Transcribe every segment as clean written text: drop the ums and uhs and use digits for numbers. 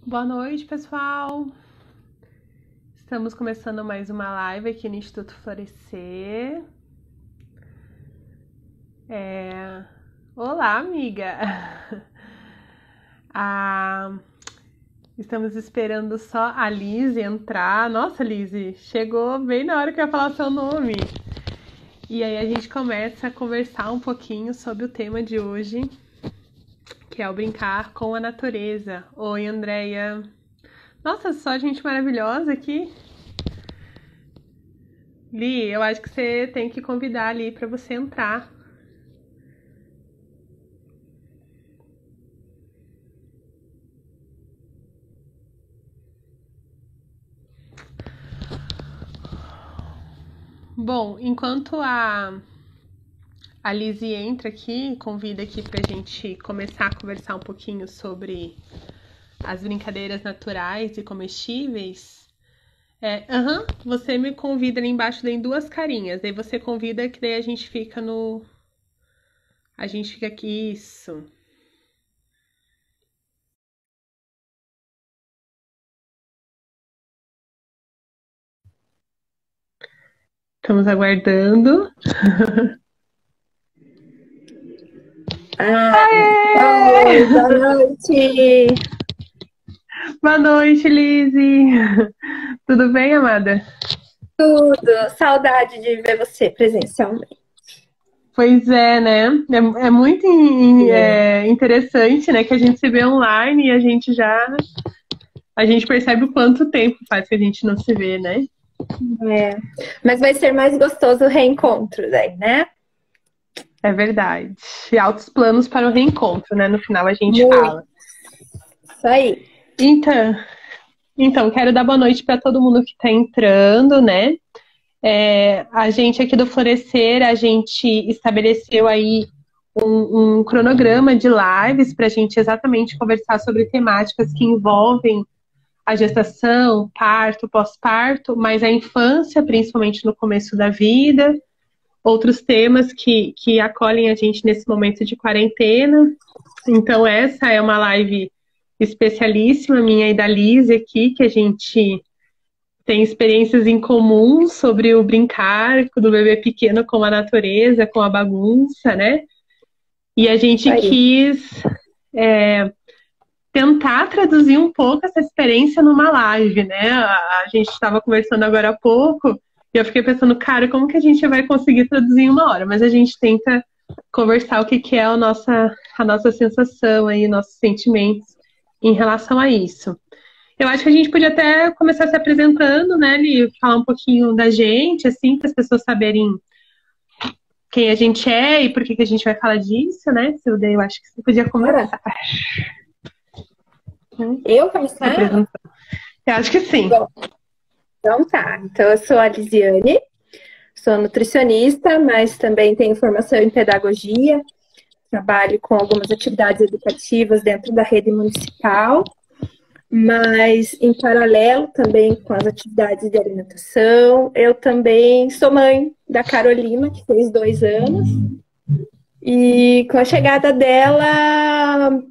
Boa noite, pessoal. Estamos começando mais uma live aqui no Instituto Florescer. Olá, amiga. Estamos esperando só a Liz entrar. Nossa, Liz, chegou bem na hora que eu ia falar o seu nome. E aí a gente começa a conversar um pouquinho sobre o tema de hoje, que é o brincar com a natureza. Oi, Andréia. Nossa, só gente maravilhosa aqui. Li, eu acho que você tem que convidar ali para você entrar. Bom, enquanto a Lizzie entra aqui, convida aqui pra gente começar a conversar um pouquinho sobre as brincadeiras naturais e comestíveis. Você me convida ali embaixo, tem duas carinhas. Daí você convida que daí a gente fica no... A gente fica aqui, isso. Estamos aguardando. Oi, boa noite. Boa noite, Lizzie. Tudo bem, amada? Tudo. Saudade de ver você presencialmente. Pois é, né? É muito interessante, né? Que a gente se vê online e a gente percebe o quanto tempo faz que a gente não se vê, né? Mas vai ser mais gostoso o reencontro daí, né? É verdade. E altos planos para o reencontro, né? No final a gente Muito. fala. Isso aí. Então, quero dar boa noite para todo mundo que está entrando, né? A gente aqui do Florescer, a gente estabeleceu aí um cronograma de lives para a gente exatamente conversar sobre temáticas que envolvem a gestação, parto, pós-parto, mas a infância, principalmente no começo da vida, outros temas que acolhem a gente nesse momento de quarentena. Então, essa é uma live especialíssima, minha e da Liz aqui, que a gente tem experiências em comum sobre o brincar do bebê pequeno com a natureza, com a bagunça, né? E a gente quis tentar traduzir um pouco essa experiência numa live, né? A gente estava conversando agora há pouco e eu fiquei pensando, cara, como que a gente vai conseguir traduzir em uma hora? Mas a gente tenta conversar o que é a nossa sensação aí, nossos sentimentos em relação a isso. Eu acho que a gente podia até começar se apresentando, né, Li? Falar um pouquinho da gente, assim, para as pessoas saberem quem a gente é e por que a gente vai falar disso, né? Eu acho que você podia começar. Eu começar? Eu acho que sim. Bom, então tá. Então eu sou a Lisiane, sou nutricionista, mas também tenho formação em pedagogia. Trabalho com algumas atividades educativas dentro da rede municipal, mas em paralelo também com as atividades de alimentação. Eu também sou mãe da Carolina, que fez 2 anos, e com a chegada dela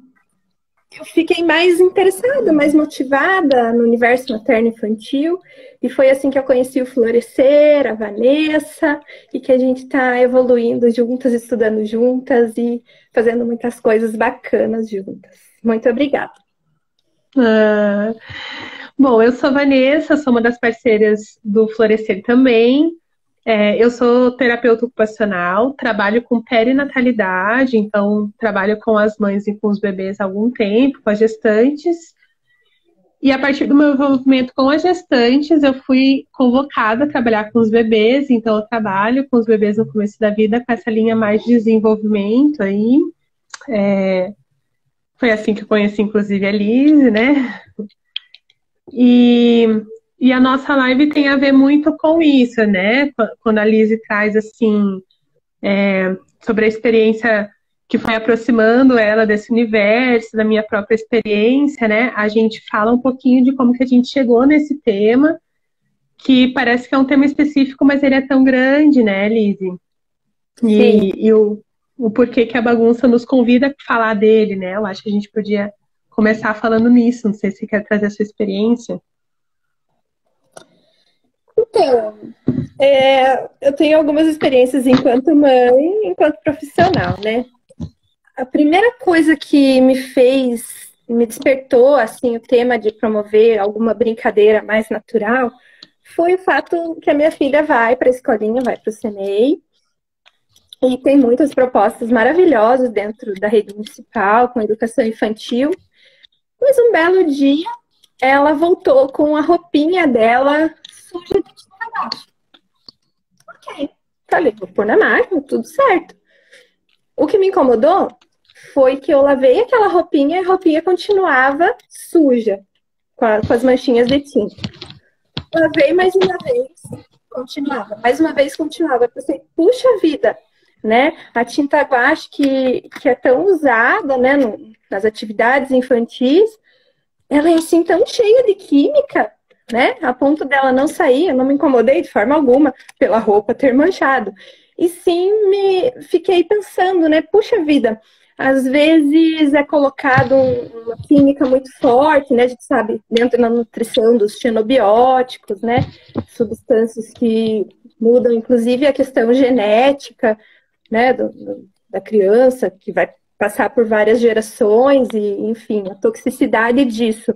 eu fiquei mais interessada, mais motivada no universo materno-infantil, e foi assim que eu conheci o Florescer, a Vanessa, e que a gente está evoluindo juntas, estudando juntas e fazendo muitas coisas bacanas juntas. Muito obrigada. Bom, eu sou a Vanessa, sou uma das parceiras do Florescer também. Eu sou terapeuta ocupacional, trabalho com perinatalidade, então trabalho com as mães e com os bebês há algum tempo, com as gestantes. E a partir do meu envolvimento com as gestantes, eu fui convocada a trabalhar com os bebês, então eu trabalho com os bebês no começo da vida, com essa linha mais de desenvolvimento aí. Foi assim que eu conheci, inclusive, a Liz, né? E a nossa live tem a ver muito com isso, né? Quando a Liz traz, assim, sobre a experiência que foi aproximando ela desse universo, da minha própria experiência, né? A gente fala um pouquinho de como que a gente chegou nesse tema, que parece que é um tema específico, mas ele é tão grande, né, Liz? E o porquê que a bagunça nos convida a falar dele, né? Eu acho que a gente podia começar falando nisso. Não sei se você quer trazer a sua experiência. Então, eu tenho algumas experiências enquanto mãe, enquanto profissional, né? A primeira coisa que me despertou, assim, o tema de promover alguma brincadeira mais natural, foi o fato que a minha filha vai para a escolinha, vai para o CNEI, e tem muitas propostas maravilhosas dentro da rede municipal, com educação infantil, mas um belo dia ela voltou com a roupinha dela suja de tinta guache. Ok, falei, vou pôr na máquina, tudo certo. O que me incomodou foi que eu lavei aquela roupinha e a roupinha continuava suja, com as manchinhas de tinta. Lavei mais uma vez, continuava. Mais uma vez, continuava. Eu pensei, puxa vida, né? A tinta guache que é tão usada, né, nas atividades infantis, ela é assim tão cheia de química, né? A ponto dela não sair, eu não me incomodei de forma alguma pela roupa ter manchado. E sim, fiquei pensando, né? Puxa vida, às vezes é colocado uma química muito forte, né? A gente sabe, dentro da nutrição dos xenobióticos, né? Substâncias que mudam, inclusive, a questão genética, né? Da criança, que vai passar por várias gerações, e, enfim, a toxicidade disso.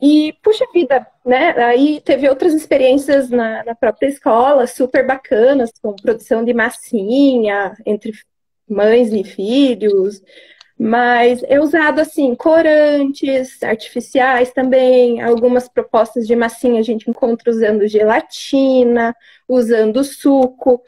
E, puxa vida, né? Aí teve outras experiências na própria escola, super bacanas, com produção de massinha entre mães e filhos, mas é usado assim, corantes artificiais também, algumas propostas de massinha a gente encontra usando gelatina, usando suco,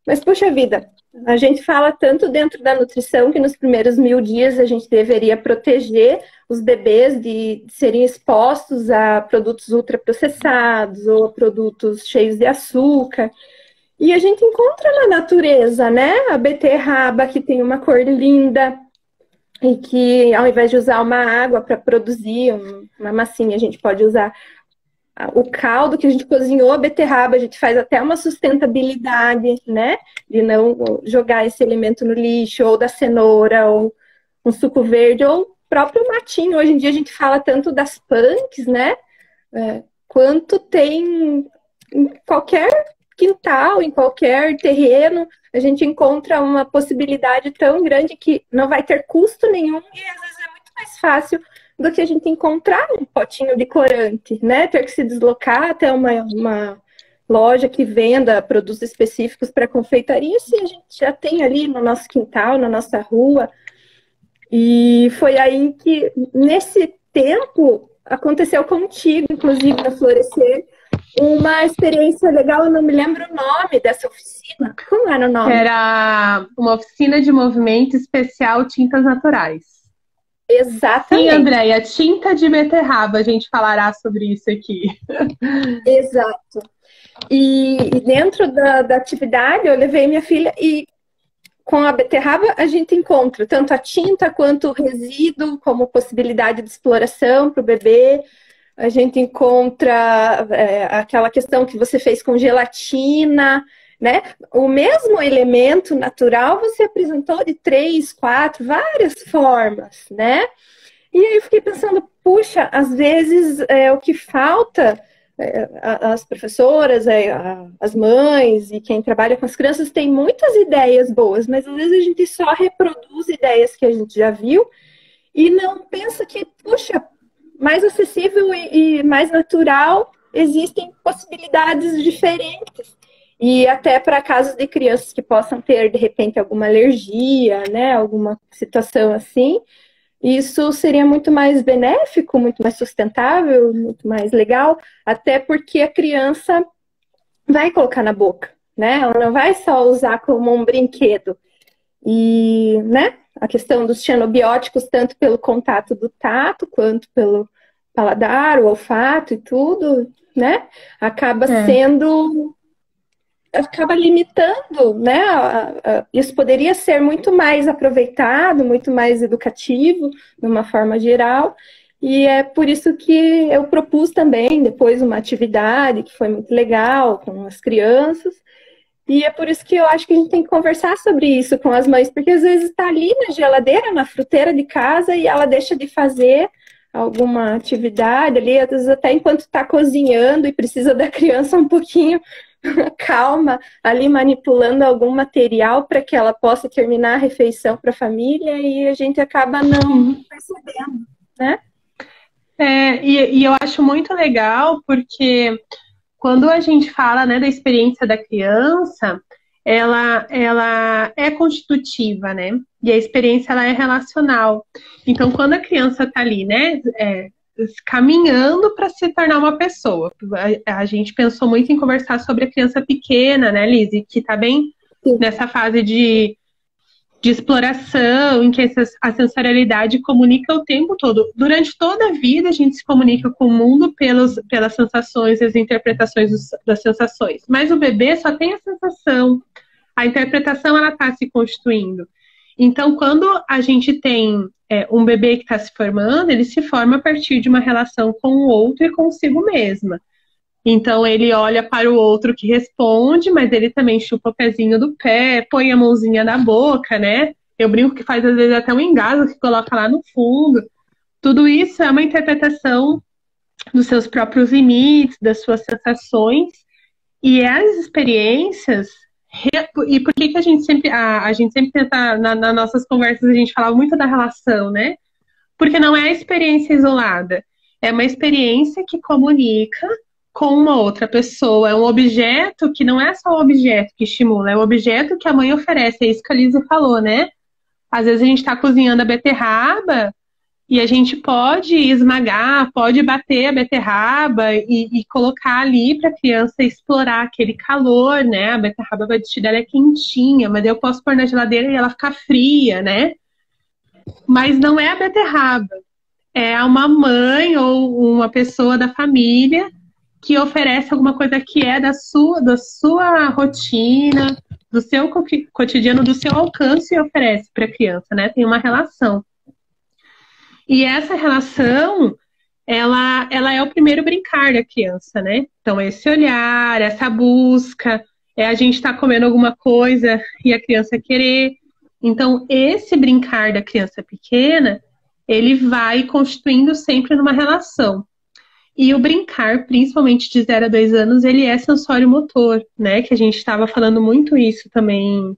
mas puxa vida, a gente fala tanto dentro da nutrição que nos primeiros 1000 dias a gente deveria proteger os bebês de serem expostos a produtos ultraprocessados ou a produtos cheios de açúcar. E a gente encontra na natureza, né? A beterraba, que tem uma cor linda e que, ao invés de usar uma água para produzir uma massinha, a gente pode usar o caldo que a gente cozinhou a beterraba, a gente faz até uma sustentabilidade, né? De não jogar esse elemento no lixo, ou da cenoura, ou um suco verde, ou o próprio matinho. Hoje em dia a gente fala tanto das punks, né? Quanto tem em qualquer quintal, em qualquer terreno, a gente encontra uma possibilidade tão grande que não vai ter custo nenhum e às vezes é muito mais fácil do que a gente encontrar um potinho de corante, né? Ter que se deslocar até uma loja que venda produtos específicos para confeitaria, se a gente já tem ali no nosso quintal, na nossa rua. E foi aí que, nesse tempo, aconteceu contigo, inclusive, na Florescer, uma experiência legal, eu não me lembro o nome dessa oficina. Como era o nome? Era uma oficina de movimento especial Tintas Naturais. Exatamente. Sim, Andréia, tinta de beterraba, a gente falará sobre isso aqui. Exato. E dentro da atividade, eu levei minha filha e com a beterraba a gente encontra tanto a tinta quanto o resíduo como possibilidade de exploração para o bebê. A gente encontra aquela questão que você fez com gelatina, né? O mesmo elemento natural você apresentou de 3, 4, várias formas, né? E aí eu fiquei pensando, puxa, às vezes o que falta, as professoras, as mães e quem trabalha com as crianças tem muitas ideias boas, mas às vezes a gente só reproduz ideias que a gente já viu e não pensa que, puxa, mais acessível e mais natural, existem possibilidades diferentes. E até para casos de crianças que possam ter, de repente, alguma alergia, né, alguma situação assim, isso seria muito mais benéfico, muito mais sustentável, muito mais legal, até porque a criança vai colocar na boca, né? Ela não vai só usar como um brinquedo. E, né, a questão dos xenobióticos, tanto pelo contato do tato, quanto pelo paladar, o olfato e tudo, né? Acaba sendo... acaba limitando, né? Isso poderia ser muito mais aproveitado, muito mais educativo, de uma forma geral, e é por isso que eu propus também depois uma atividade que foi muito legal com as crianças, E é por isso que eu acho que a gente tem que conversar sobre isso com as mães, porque às vezes está ali na geladeira, na fruteira de casa, e ela deixa de fazer alguma atividade ali, às vezes até enquanto está cozinhando e precisa da criança um pouquinho calma, ali manipulando algum material para que ela possa terminar a refeição para a família, e a gente acaba não percebendo, né? E eu acho muito legal porque quando a gente fala, né, da experiência da criança, ela é constitutiva, né? E a experiência ela é relacional. Então, quando a criança está ali, né, caminhando para se tornar uma pessoa, a gente pensou muito em conversar sobre a criança pequena, né, Lizzy, que está bem nessa fase de exploração, em que a sensorialidade comunica o tempo todo. Durante toda a vida, a gente se comunica com o mundo pelas sensações, as interpretações das sensações. Mas o bebê só tem a sensação. A interpretação, ela está se constituindo. Então, quando a gente tem um bebê que está se formando, ele se forma a partir de uma relação com o outro e consigo mesma. Então, ele olha para o outro que responde, mas ele também chupa o pezinho do pé, põe a mãozinha na boca, né? Eu brinco que faz, às vezes, até um engasgo que coloca lá no fundo. Tudo isso é uma interpretação dos seus próprios limites, das suas sensações. E as experiências... E por que a gente sempre tenta, nas nossas conversas, a gente falava muito da relação, né? Porque não é a experiência isolada. É uma experiência que comunica com uma outra pessoa, é um objeto que não é só o objeto que estimula, é o objeto que a mãe oferece, é isso que a Lizzy falou, né? Às vezes a gente está cozinhando a beterraba e a gente pode esmagar, pode bater a beterraba e colocar ali para a criança explorar aquele calor, né? A beterraba batida ela é quentinha, mas eu posso pôr na geladeira e ela ficar fria, né? Mas não é a beterraba, é uma mãe ou uma pessoa da família que oferece alguma coisa que é da sua rotina, do seu cotidiano, do seu alcance e oferece para a criança, né? Tem uma relação. E essa relação, ela é o primeiro brincar da criança, né? Então, esse olhar, essa busca, a gente estar comendo alguma coisa e a criança querer. Então, esse brincar da criança pequena, ele vai constituindo sempre numa relação. E o brincar, principalmente de 0 a 2 anos, ele é sensório-motor, né? Que a gente estava falando muito isso também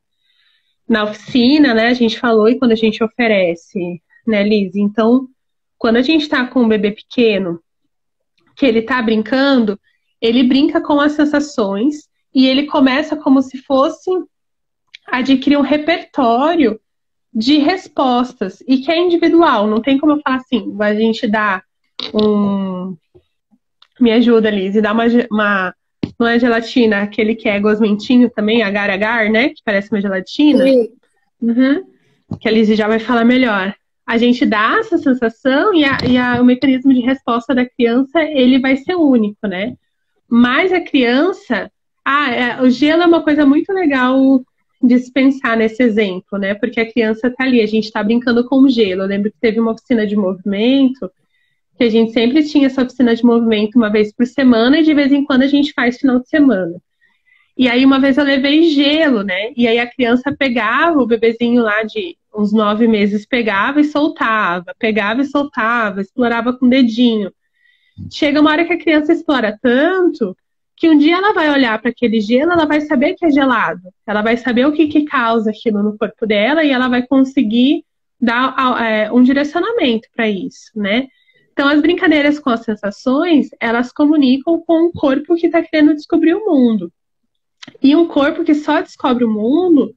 na oficina, né? A gente falou e quando a gente oferece, né, Liz? Então, quando a gente está com um bebê pequeno, que ele está brincando, ele brinca com as sensações e ele começa como se fosse adquirir um repertório de respostas e que é individual. Não tem como eu falar assim, a gente dá um... Me ajuda, Liz, e dá uma... Não é gelatina, aquele que é gosmentinho também, agar-agar, né? Que parece uma gelatina. Uhum. Que a Liz já vai falar melhor. A gente dá essa sensação e o mecanismo de resposta da criança, ele vai ser único, né? Mas a criança... o gelo é uma coisa muito legal de se pensar nesse exemplo, né? Porque a criança tá ali, a gente tá brincando com o gelo. Eu lembro que teve uma oficina de movimento, que a gente sempre tinha essa oficina de movimento uma vez por semana e de vez em quando a gente faz final de semana. E aí uma vez eu levei gelo, né? E aí a criança pegava, o bebezinho lá de uns 9 meses pegava e soltava, explorava com o dedinho. Chega uma hora que a criança explora tanto que um dia ela vai olhar para aquele gelo, ela vai saber que é gelado. Ela vai saber o que causa aquilo no corpo dela e ela vai conseguir dar um direcionamento para isso, né? Então, as brincadeiras com as sensações, elas comunicam com um corpo que está querendo descobrir o mundo. E um corpo que só descobre o mundo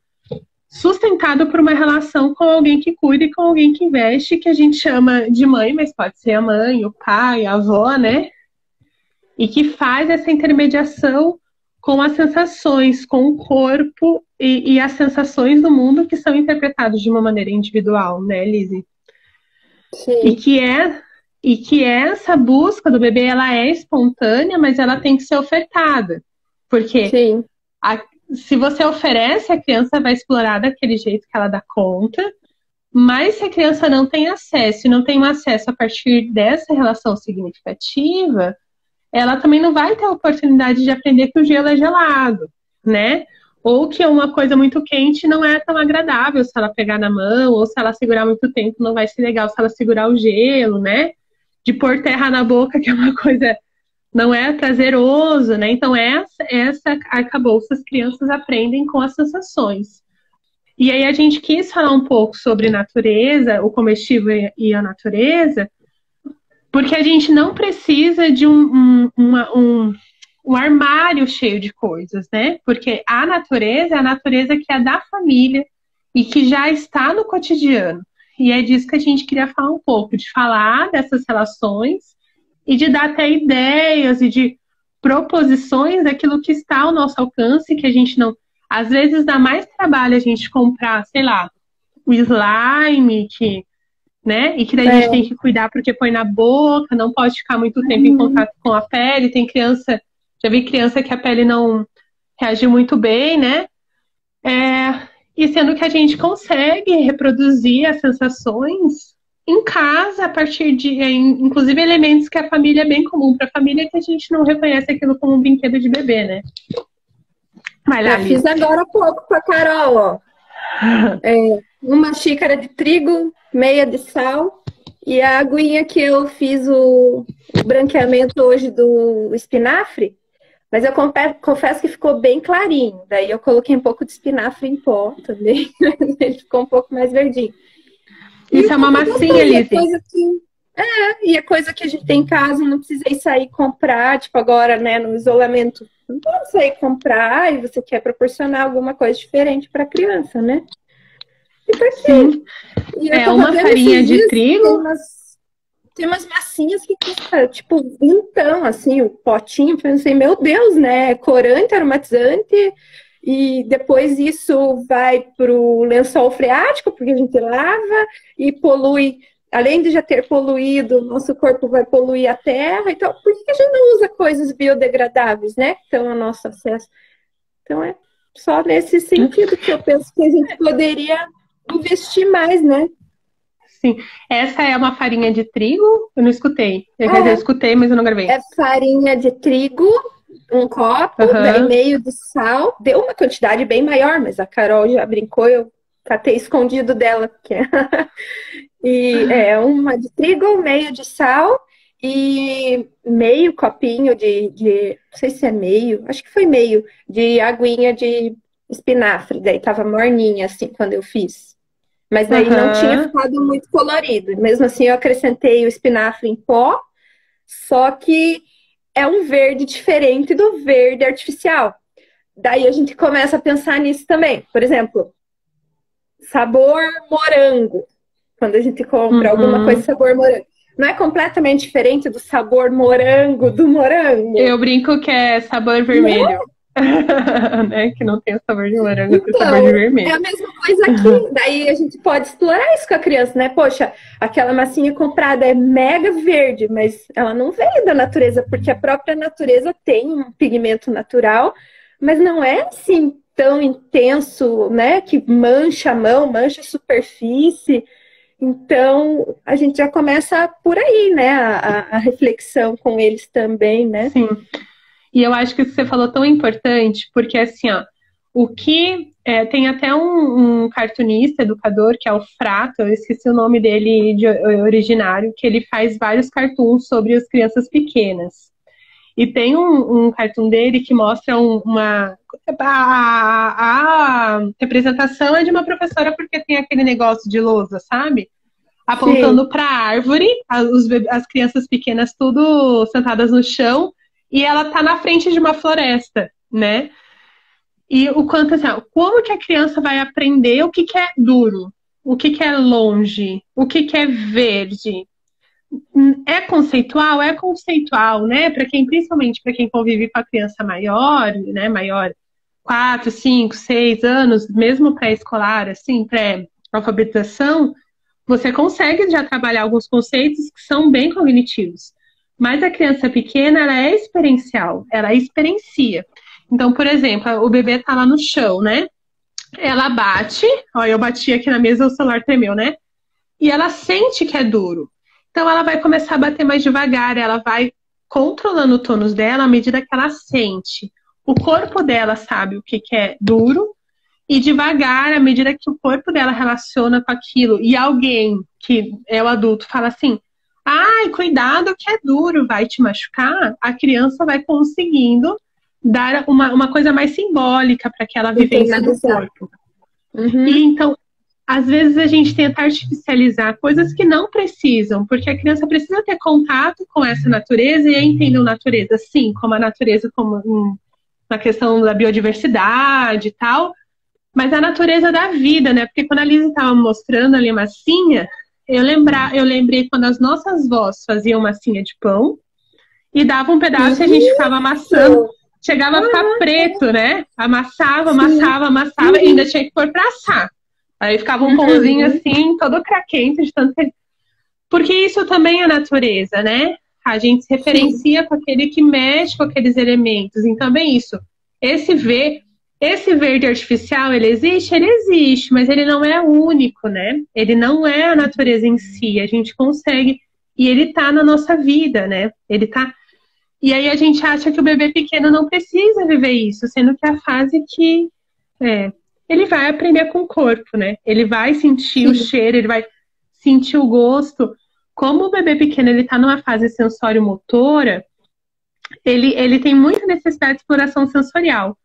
sustentado por uma relação com alguém que cuida e com alguém que veste, que a gente chama de mãe, mas pode ser a mãe, o pai, a avó, né? E que faz essa intermediação com as sensações, com o corpo e as sensações do mundo que são interpretadas de uma maneira individual, né, Lizzy? Sim. E que essa busca do bebê, ela é espontânea, mas ela tem que ser ofertada. Porque se você oferece, a criança vai explorar daquele jeito que ela dá conta, mas se a criança não tem acesso, e não tem um acesso a partir dessa relação significativa, ela também não vai ter a oportunidade de aprender que o gelo é gelado, né? ou que uma coisa muito quente não é tão agradável se ela pegar na mão, ou se ela segurar muito tempo não vai ser legal se ela segurar o gelo, né? De pôr terra na boca, que é uma coisa, não é prazeroso, né? Então essa arcabouço as crianças aprendem com as sensações. E aí a gente quis falar um pouco sobre natureza, o comestível e a natureza, porque a gente não precisa de um armário cheio de coisas, né? Porque a natureza é a natureza que é da família e que já está no cotidiano. E é disso que a gente queria falar um pouco, de falar dessas relações e de dar até ideias e de proposições daquilo que está ao nosso alcance, que a gente não... Às vezes dá mais trabalho a gente comprar, sei lá, o slime, que, né? E que daí a gente tem que cuidar porque põe na boca, não pode ficar muito tempo em contato com a pele. Tem criança, já vi criança que a pele não reagiu muito bem, né? E sendo que a gente consegue reproduzir as sensações em casa, a partir de, inclusive, elementos que a família é bem comum para a família, que a gente não reconhece aquilo como um brinquedo de bebê, né? Vai lá, eu fiz agora há pouco com a Carol, ó. Uma xícara de trigo, meia de sal, e a aguinha que eu fiz o branqueamento hoje do espinafre, mas eu confesso que ficou bem clarinho. Daí eu coloquei um pouco de espinafre em pó também, ele ficou um pouco mais verdinho. Isso é uma massinha, Liz. E a coisa que a gente tem em casa, não precisei sair comprar, tipo agora, né, no isolamento, não pode sair comprar e você quer proporcionar alguma coisa diferente para a criança, né? E tá aqui. Sim. É uma farinha de trigo. Tem umas massinhas que custa, tipo, então, assim, o potinho, pensei, meu Deus, né? Corante, aromatizante, e depois isso vai pro lençol freático, porque a gente lava e polui. Além de já ter poluído, nosso corpo vai poluir a terra. Então, por que a gente não usa coisas biodegradáveis, né? Que estão ao nosso acesso. Então, é só nesse sentido que eu penso que a gente poderia investir mais, né? Sim. Essa é uma farinha de trigo? Eu não escutei. Quer dizer, eu escutei, mas eu não gravei. É farinha de trigo, um copo, daí meio de sal. Deu uma quantidade bem maior, mas a Carol já brincou, eu catei escondido dela. E uma de trigo, meio de sal e meio copinho de não sei se é meio, acho que foi meio, de aguinha de espinafre. Daí tava morninha, assim, quando eu fiz. Mas daí não tinha ficado muito colorido. Mesmo assim, eu acrescentei o espinafre em pó, só que é um verde diferente do verde artificial. Daí a gente começa a pensar nisso também. Por exemplo, sabor morango. Quando a gente compra alguma coisa sabor morango. Não é completamente diferente do sabor morango do morango? Eu brinco que é sabor vermelho. Né? Que não tem o sabor de morango, tem o sabor de vermelho. É a mesma coisa aqui. Daí a gente pode explorar isso com a criança, né? Poxa, aquela massinha comprada é mega verde, mas ela não veio da natureza, porque a própria natureza tem um pigmento natural, mas não é assim tão intenso, né? Que mancha a mão, mancha a superfície. Então, a gente já começa por aí, né? A reflexão com eles também, né? Sim. E eu acho que isso que você falou tão importante, porque assim, ó, o que... tem até um cartunista, educador, que é o Frato, eu esqueci o nome dele originário, que ele faz vários cartoons sobre as crianças pequenas. E tem um cartoon dele que mostra a representação é de uma professora, porque tem aquele negócio de lousa, sabe? Apontando para a árvore, as crianças pequenas tudo sentadas no chão, e ela tá na frente de uma floresta, né? E o quanto assim, como que a criança vai aprender o que é duro, o que é longe, o que é verde? É conceitual? É conceitual, né? Principalmente para quem convive com a criança maior, né? Maior, 4, 5, 6 anos, mesmo pré-escolar, assim, pré-alfabetização, você consegue já trabalhar alguns conceitos que são bem cognitivos. Mas a criança pequena, ela é experiencial, ela experiencia. Então, por exemplo, o bebê tá lá no chão, né? Ela bate, ó, eu bati aqui na mesa, o celular tremeu, né? E ela sente que é duro. Então, ela vai começar a bater mais devagar, ela vai controlando o tônus dela à medida que ela sente. o corpo dela sabe o que que é duro, e devagar, à medida que o corpo dela relaciona com aquilo, e alguém que é o adulto fala assim, ai, cuidado que é duro, vai te machucar, a criança vai conseguindo dar uma coisa mais simbólica para aquela vivência do corpo. E então, às vezes a gente tenta artificializar coisas que não precisam, porque a criança precisa ter contato com essa natureza e entender a natureza, sim, como a natureza, como na questão da biodiversidade e tal, mas a natureza da vida, né? Porque quando a Liz estava mostrando ali a massinha, eu lembrei quando as nossas vós faziam massinha de pão e davam um pedaço e a gente ficava amassando. Chegava a ficar preto, né? Amassava e ainda tinha que pôr pra assar. Aí ficava um pãozinho assim, todo craquento de tanto que... Porque isso também é natureza, né? A gente se referencia com aquele que mexe com aqueles elementos. Então, bem isso. Esse verde artificial, ele existe, mas ele não é único, né? Ele não é a natureza em si. A gente consegue... E ele tá na nossa vida, né? Ele tá... E aí a gente acha que o bebê pequeno não precisa viver isso, sendo que é a fase que ele vai aprender com o corpo, né? Ele vai sentir o cheiro, ele vai sentir o gosto. Como o bebê pequeno ele tá numa fase sensório-motora, ele tem muita necessidade de exploração sensorial.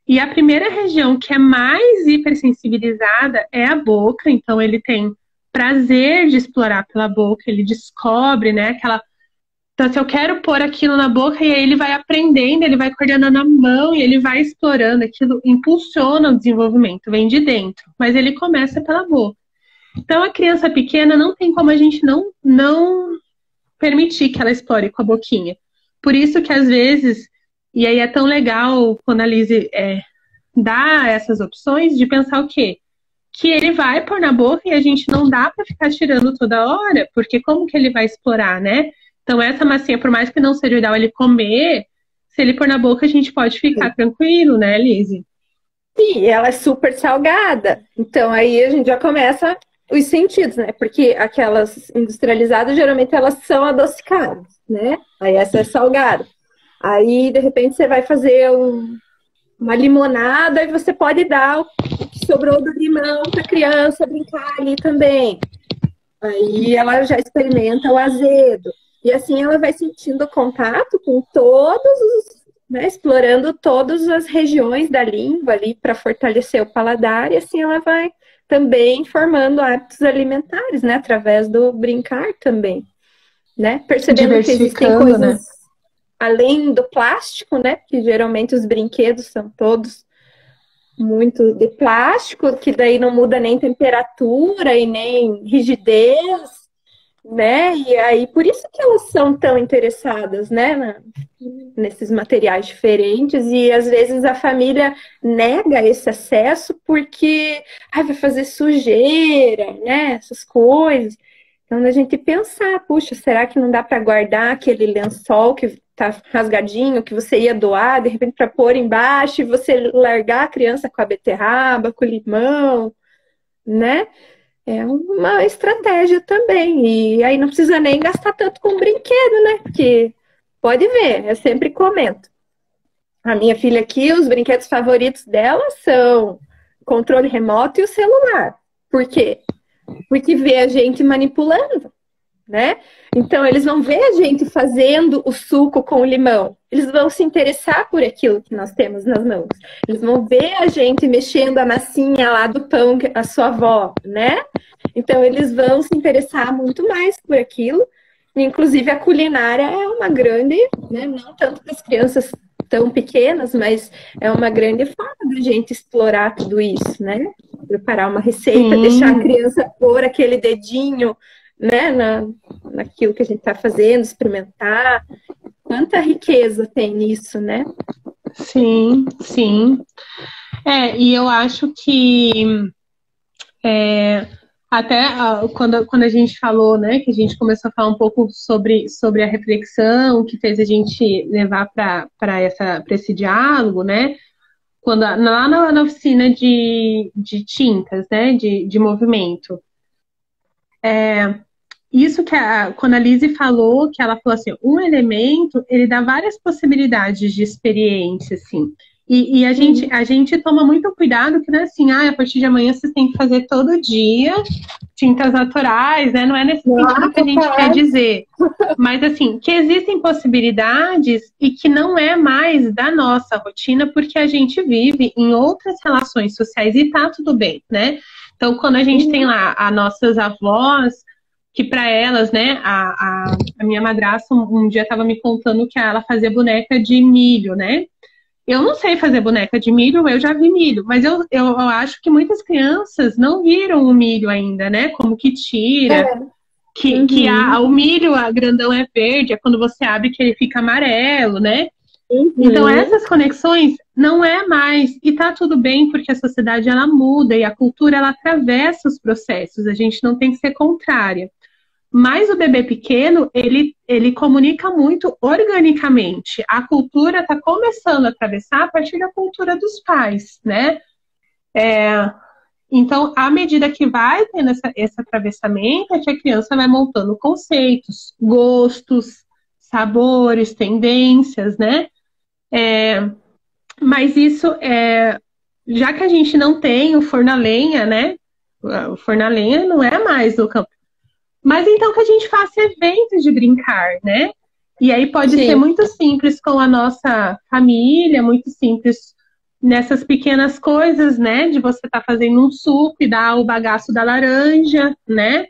E a primeira região que é mais hipersensibilizada é a boca, então ele tem prazer de explorar pela boca, ele descobre, né, aquela... Então, se eu quero pôr aquilo na boca, e aí ele vai aprendendo, ele vai coordenando a mão, e ele vai explorando, aquilo impulsiona o desenvolvimento, vem de dentro, mas ele começa pela boca. Então, a criança pequena não tem como a gente não permitir que ela explore com a boquinha. Por isso que, às vezes, e aí é tão legal quando a Lizzie dá essas opções, de pensar o quê? Que ele vai pôr na boca e a gente não dá para ficar tirando toda hora, porque como que ele vai explorar, né? Então, essa massinha, por mais que não seja o ideal ele comer, se ele pôr na boca, a gente pode ficar tranquilo, né, Lizzie? Sim, ela é super salgada. Então, aí a gente já começa os sentidos, né? Porque aquelas industrializadas, geralmente, elas são adocicadas, né? Aí essa é salgada. Aí, de repente, você vai fazer uma limonada e você pode dar o que sobrou do limão para a criança brincar ali também. Aí ela já experimenta o azedo. E assim ela vai sentindo contato com todos os, né, explorando todas as regiões da língua ali para fortalecer o paladar, e assim ela vai também formando hábitos alimentares, né, através do brincar também, né, percebendo que existem coisas, né, além do plástico, né, que geralmente os brinquedos são todos muito de plástico, que daí não muda nem temperatura e nem rigidez, né? E aí, por isso que elas são tão interessadas, né, nesses materiais diferentes, e às vezes a família nega esse acesso porque vai fazer sujeira, né? Essas coisas. Então, a gente pensar, puxa, será que não dá para guardar aquele lençol que tá rasgadinho, que você ia doar, de repente, para pôr embaixo e você largar a criança com a beterraba, com o limão, né? É uma estratégia também. E aí não precisa nem gastar tanto com brinquedo, né? Porque pode ver, eu sempre comento. A minha filha aqui, os brinquedos favoritos dela são controle remoto e o celular. Por quê? Porque vê a gente manipulando, né? Então, eles vão ver a gente fazendo o suco com o limão. Eles vão se interessar por aquilo que nós temos nas mãos. Eles vão ver a gente mexendo a massinha lá do pão, a sua avó, né? Então, eles vão se interessar muito mais por aquilo. Inclusive, a culinária é uma grande, né? Não tanto para as crianças tão pequenas, mas é uma grande forma da gente explorar tudo isso, né? Preparar uma receita, deixar a criança pôr aquele dedinho, né, naquilo que a gente está fazendo, experimentar. Quanta riqueza tem nisso, né? Sim, sim. E eu acho que até quando a gente falou, né, que a gente começou a falar um pouco sobre a reflexão que fez a gente levar para esse diálogo, né? Lá na oficina de tintas, né, de movimento. Isso que quando a Lizzie falou, que ela falou assim, um elemento, ele dá várias possibilidades de experiência, assim. E a gente toma muito cuidado que não é assim, a partir de amanhã vocês têm que fazer todo dia tintas naturais, né? Não é nesse sentido que a gente quer dizer. Mas, assim, que existem possibilidades e que não é mais da nossa rotina, porque a gente vive em outras relações sociais e tá tudo bem, né? Então, quando a gente tem lá as nossas avós, que para elas, né, a minha madrasta um dia estava me contando que ela fazia boneca de milho, né? Eu não sei fazer boneca de milho, eu já vi milho, mas eu acho que muitas crianças não viram o milho ainda, né? Como que tira, que o milho, a grandão é verde, é quando você abre que ele fica amarelo, né? Então essas conexões não é mais, e tá tudo bem porque a sociedade ela muda e a cultura ela atravessa os processos, a gente não tem que ser contrária. Mas o bebê pequeno, ele comunica muito organicamente. A cultura está começando a atravessar a partir da cultura dos pais, né? Então, à medida que vai tendo esse atravessamento, é que a criança vai montando conceitos, gostos, sabores, tendências, né? Mas isso, já que a gente não tem o forno a lenha, né? O forno a lenha não é mais o campo. Mas então que a gente faça eventos de brincar, né? E aí pode ser muito simples com a nossa família, muito simples nessas pequenas coisas, né? De você estar fazendo um suco e dar o bagaço da laranja, né?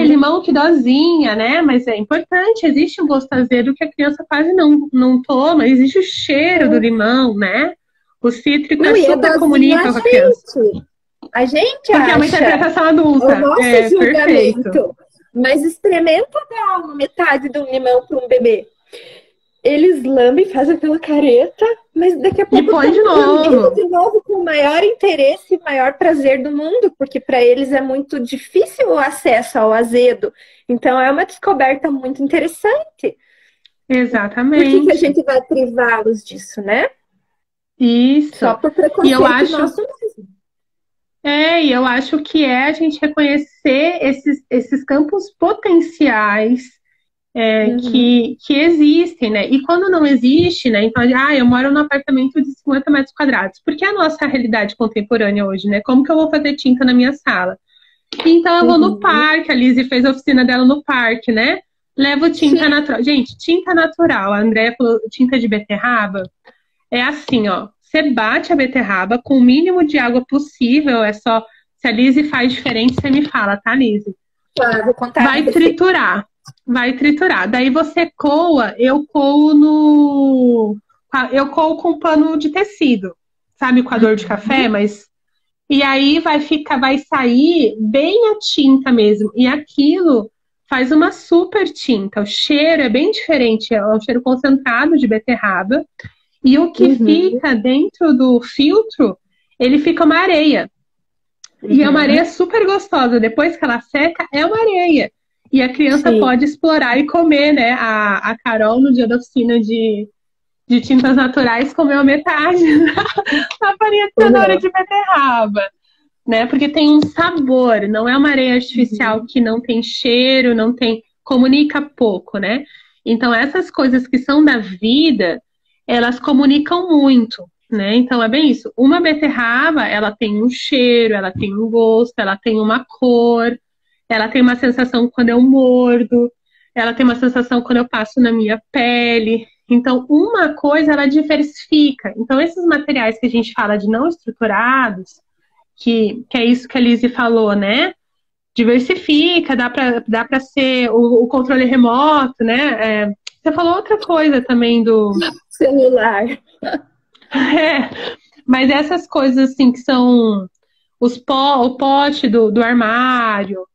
Limão que dozinha, né? Mas é importante, existe um gosto azedo que a criança quase não toma, existe o cheiro do limão, né? O cítrico super comunica com a criança. A gente porque acha, é uma interpretação adulta. O nosso julgamento. Perfeito. Mas experimenta dar uma metade do limão para um bebê. Eles lambem, fazem aquela careta, mas daqui a pouco põe de novo com o maior interesse e maior prazer do mundo, porque para eles é muito difícil o acesso ao azedo. Então é uma descoberta muito interessante. Exatamente. Por que a gente vai privá-los disso, né? Isso. Só por preconceito nosso mesmo. E eu acho que a gente reconhecer esses campos potenciais que existem, né? E quando não existe, né? Então, eu moro num apartamento de 50 metros quadrados. Porque a nossa realidade contemporânea hoje, né? Como que eu vou fazer tinta na minha sala? Então, eu vou no parque. A Lizzie fez a oficina dela no parque, né? Levo tinta natural. Gente, tinta natural. A Andrea falou tinta de beterraba. É assim, ó. Você bate a beterraba com o mínimo de água possível. É só. Se a Lizzie faz diferente, você me fala, tá, Lizzie? Claro, vou contar. Vai triturar. Vai triturar. Daí você coa. Eu coo com pano de tecido. Sabe, coador de café? Mas. E aí vai sair bem a tinta mesmo. E aquilo faz uma super tinta. O cheiro é bem diferente. É um cheiro concentrado de beterraba. E o que fica dentro do filtro, ele fica uma areia. E é uma areia super gostosa. Depois que ela seca, é uma areia. E a criança pode explorar e comer, né? A Carol, no dia da oficina de tintas naturais, comeu metade da farinha de cenoura de beterraba. Né? Porque tem um sabor. Não é uma areia artificial que não tem cheiro, comunica pouco, né? Então, essas coisas que são da vida, elas comunicam muito, né? Então, é bem isso. Uma beterraba, ela tem um cheiro, ela tem um gosto, ela tem uma cor, ela tem uma sensação quando eu mordo, ela tem uma sensação quando eu passo na minha pele. Então, uma coisa, ela diversifica. Então, esses materiais que a gente fala de não estruturados, que é isso que a Lizzie falou, né? Diversifica, dá para ser o controle remoto, né? Você falou outra coisa também do celular. Mas essas coisas assim que são o pote do armário,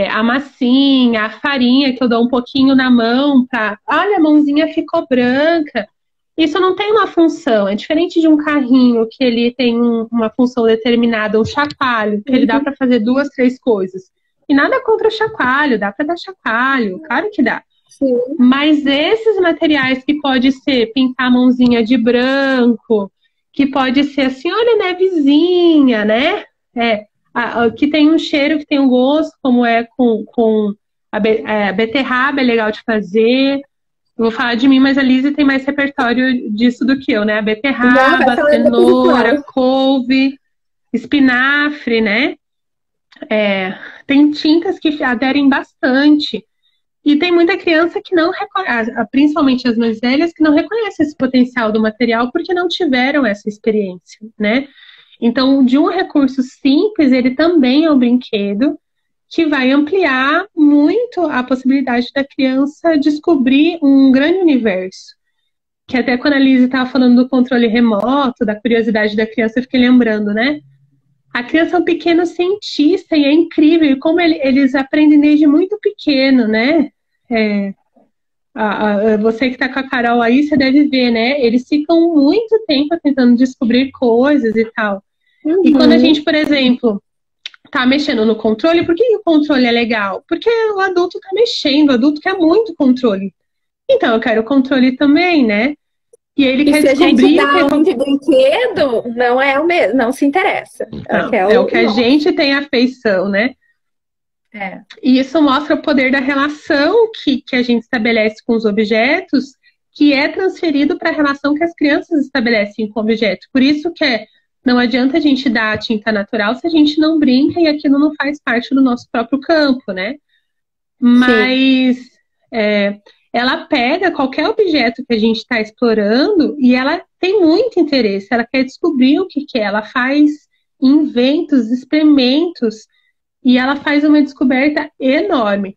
a massinha, a farinha que eu dou um pouquinho na mão olha, a mãozinha ficou branca. Isso não tem uma função, é diferente de um carrinho que ele tem uma função determinada, um chacoalho, que ele dá para fazer 2, 3 coisas. E nada contra o chacoalho, dá para dar chacoalho, claro que dá. Sim. Mas esses materiais que pode ser pintar a mãozinha de branco, que pode ser assim, olha, nevezinha, né? Que tem um cheiro, que tem um gosto, como é com a beterraba, é legal de fazer. Eu vou falar de mim, mas a Lizzie tem mais repertório disso do que eu, né? A Não, vai beterraba, falando cenoura, pessoal. couve, espinafre, né? Tem tintas que aderem bastante. E tem muita criança que não reconhece, principalmente as mais velhas, que não reconhece esse potencial do material porque não tiveram essa experiência, né? Então, de um recurso simples, ele também é um brinquedo que vai ampliar muito a possibilidade da criança descobrir um grande universo. Que até quando a Lizzie estava falando do controle remoto, da curiosidade da criança, eu fiquei lembrando, né? A criança é um pequeno cientista e é incrível e como eles aprendem desde muito pequeno, né? É, você que está com a Carol aí, você deve ver, né? Eles ficam muito tempo tentando descobrir coisas e tal. E quando a gente, por exemplo, tá mexendo no controle, por que o controle é legal? Porque o adulto tá mexendo, o adulto quer muito controle. Então eu quero controle também, né? E ele E quer se a gente descobrir o dá que um de brinquedo, não é o mesmo, não se interessa. Ela não, quer é o o que a nosso. gente tem afeição, né? É. E isso mostra o poder da relação que a gente estabelece com os objetos, que é transferido para a relação que as crianças estabelecem com o objeto. Por isso que não adianta a gente dar a tinta natural se a gente não brinca e aquilo não faz parte do nosso próprio campo, né? Sim. Mas ela pega qualquer objeto que a gente está explorando e ela tem muito interesse, ela quer descobrir o que é, ela faz inventos, experimentos, e ela faz uma descoberta enorme.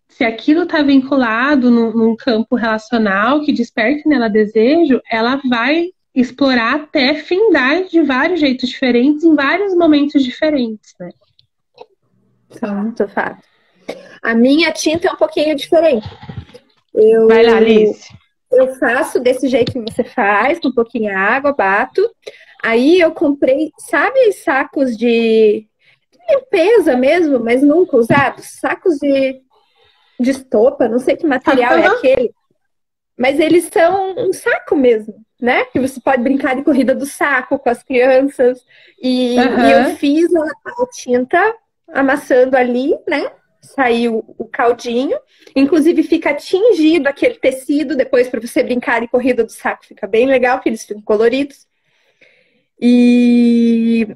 Se aquilo está vinculado num campo relacional que desperta nela desejo, ela vai explorar até findar de vários jeitos diferentes, em vários momentos diferentes, né? Muito fato. A minha tinta é um pouquinho diferente. Vai lá, Alice. Eu faço desse jeito que você faz, com um pouquinho de água, bato. Aí eu comprei, sabe, sacos de limpeza mesmo, mas nunca usados? Sacos de estopa, não sei que material é aquele. Mas eles são um saco mesmo, né? Que você pode brincar de corrida do saco com as crianças. E eu fiz a tinta amassando ali, né? Saiu o caldinho. Inclusive fica tingido aquele tecido depois para você brincar de corrida do saco. Fica bem legal, porque eles ficam coloridos. E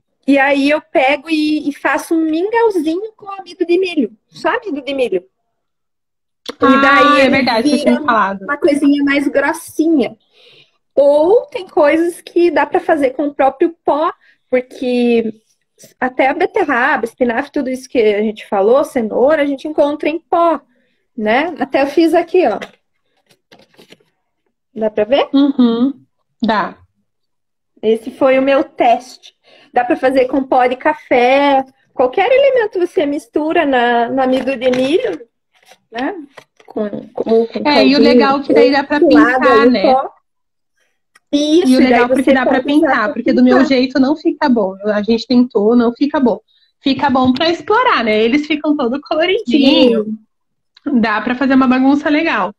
aí eu pego e faço um mingauzinho com amido de milho. Só amido de milho. E daí é verdade, você tinha falado. Uma coisinha mais grossinha. Ou tem coisas que dá para fazer com o próprio pó, porque até a beterraba, espinafre, tudo isso que a gente falou, cenoura, a gente encontra em pó, né? Até eu fiz aqui, ó. Dá para ver? Dá. Esse foi o meu teste. Dá para fazer com pó de café, qualquer elemento você mistura no amido de milho, né? Com e o legal é que daí dá para pintar, né? Isso, e o legal é porque dá para pintar, porque do meu jeito não fica bom. A gente tentou, não fica bom. Fica bom para explorar, né? Eles ficam todo coloridinho. Dá para fazer uma bagunça legal.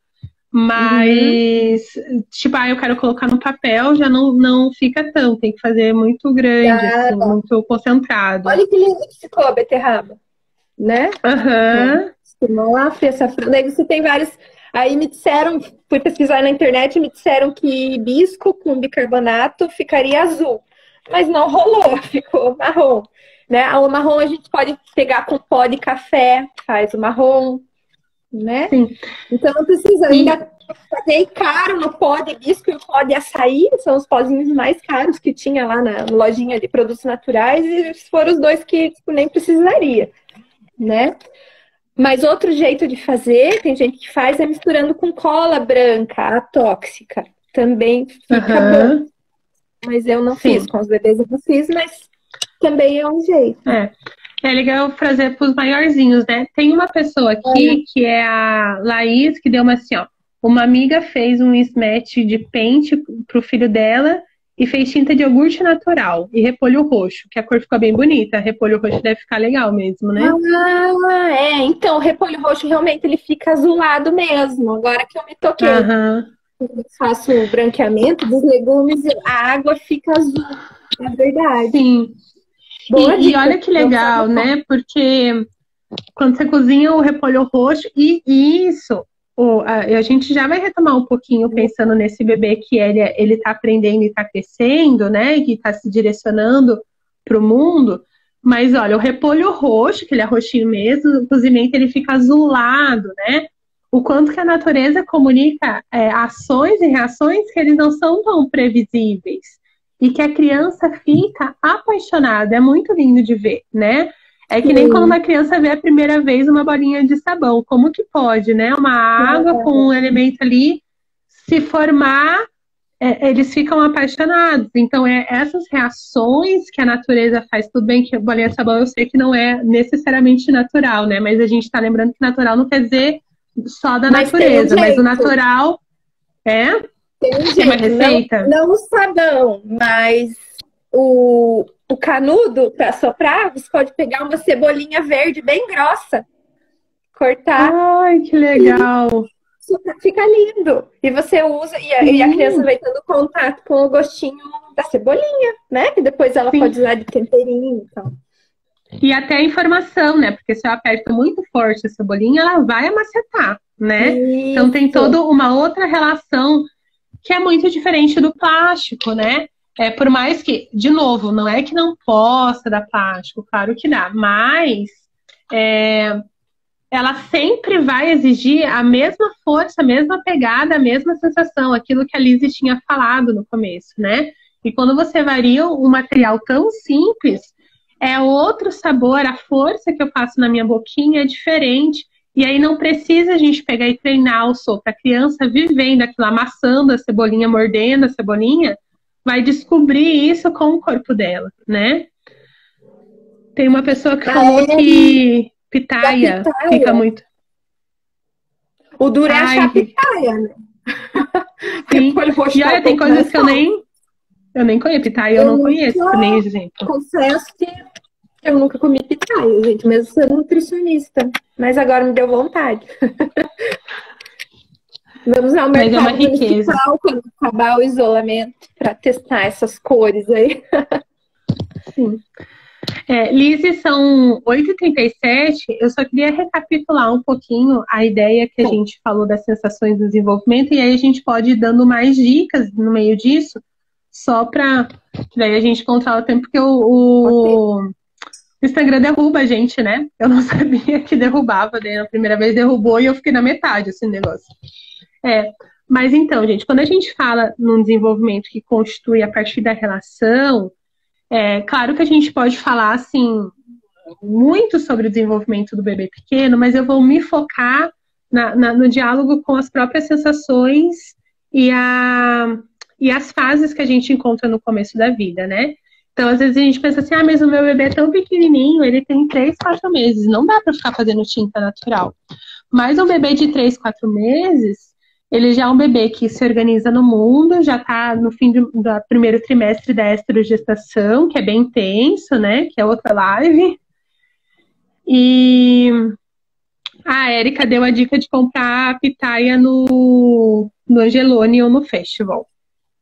Mas, tipo, eu quero colocar no papel, já não fica tão. Tem que fazer muito grande, assim, muito concentrado. Olha que lindo que ficou a beterraba, né? Espinafre, açafrão. Daí você tem vários. Aí me disseram, fui pesquisar na internet, me disseram que hibisco com bicarbonato ficaria azul. Mas não rolou, ficou marrom. Né? O marrom a gente pode pegar com pó de café, faz o marrom, né? Sim. Então não precisa, ainda paguei caro no pó de hibisco e o pó de açaí, são os pozinhos mais caros que tinha lá na lojinha de produtos naturais, e foram os dois que tipo, nem precisaria, né? Mas outro jeito de fazer, tem gente que faz, é misturando com cola branca, a tóxica. Também fica bom. Mas eu não fiz, com os bebês eu não fiz, mas também é um jeito. É legal fazer para os maiorzinhos, né? Tem uma pessoa aqui, que é a Laís, que deu uma amiga fez um smash de pente pro filho dela e fez tinta de iogurte natural e repolho roxo, que a cor ficou bem bonita. Repolho roxo deve ficar legal mesmo, né? Então o repolho roxo realmente ele fica azulado mesmo. Agora que eu me toquei, eu faço o branqueamento dos legumes, a água fica azul. É verdade. Sim. E olha que legal, né? Porque quando você cozinha o repolho roxo, e isso a gente já vai retomar um pouquinho pensando nesse bebê que ele tá aprendendo e tá crescendo, né? Que tá se direcionando para o mundo. Mas olha, o repolho roxo, que ele é roxinho mesmo, o cozimento ele fica azulado, né? O quanto que a natureza comunica ações e reações que eles não são tão previsíveis. E que a criança fica apaixonada. É muito lindo de ver, né? É que nem quando uma criança vê a primeira vez uma bolinha de sabão. Como que pode, né? Uma água com um elemento ali se formar, eles ficam apaixonados. Então, essas reações que a natureza faz, tudo bem que a bolinha de sabão eu sei que não é necessariamente natural, né? Mas a gente tá lembrando que natural não quer dizer só da natureza, mas o natural tem um tem uma jeito. receita? Não o sabão, mas o canudo para soprar, você pode pegar uma cebolinha verde bem grossa, cortar. Ai, que legal! Fica lindo. E você usa, e a criança vai tendo contato com o gostinho da cebolinha, né? Que depois ela pode usar de temperinho. Então. E até a informação, né? Porque se eu aperto muito forte a cebolinha, ela vai amacetar, né? Isso. Então tem toda uma outra relação que é muito diferente do plástico, né? Por mais que, de novo, não é que não possa dar plástico, claro que dá, mas ela sempre vai exigir a mesma força, a mesma pegada, a mesma sensação, aquilo que a Lizzy tinha falado no começo, né? E quando você varia um material tão simples, é outro sabor, a força que eu faço na minha boquinha é diferente. E aí não precisa a gente pegar e treinar o sopro. A criança vivendo aquilo, amassando a cebolinha, mordendo a cebolinha, vai descobrir isso com o corpo dela, né? Tem uma pessoa que falou que pitaia fica muito... O duro é achar pitaia, né? Sim. E olha, tem coisas que eu nem conheço. Pitaia eu não conheço, nem exemplo. Confesso que eu nunca comi pitaia, gente, mesmo sendo nutricionista. Mas agora me deu vontade. Vamos ao mercado municipal quando acabar o isolamento para testar essas cores aí. Sim. Lizzy, são 8h37. Eu só queria recapitular um pouquinho a ideia que a gente falou das sensações do desenvolvimento, e aí a gente pode ir dando mais dicas no meio disso, só para daí a gente controlar o tempo, porque o Instagram derruba a gente, né? Eu não sabia que derrubava, daí na primeira vez derrubou e eu fiquei na metade esse negócio. Mas então, gente, quando a gente fala num desenvolvimento que constitui a partir da relação, claro que a gente pode falar, assim, muito sobre o desenvolvimento do bebê pequeno, mas eu vou me focar no diálogo com as próprias sensações e as fases que a gente encontra no começo da vida, né? Então, às vezes a gente pensa assim, mas o meu bebê é tão pequenininho, ele tem 3, 4 meses, não dá para ficar fazendo tinta natural. Mas um bebê de 3, 4 meses, ele já é um bebê que se organiza no mundo, já está no fim do primeiro trimestre da estrogestação, que é bem intenso, né? Que é outra live. E a Érica deu a dica de comprar a pitaia no Angelone ou no Festival.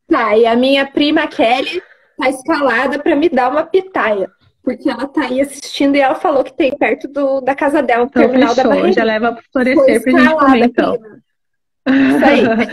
Tá, e a minha prima Kelly tá escalada para me dar uma pitaia. Porque ela tá aí assistindo e ela falou que tem perto da casa dela, no então, terminal fechou. da Barreira. Já leva para florescer pra gente comer, então. Isso aí.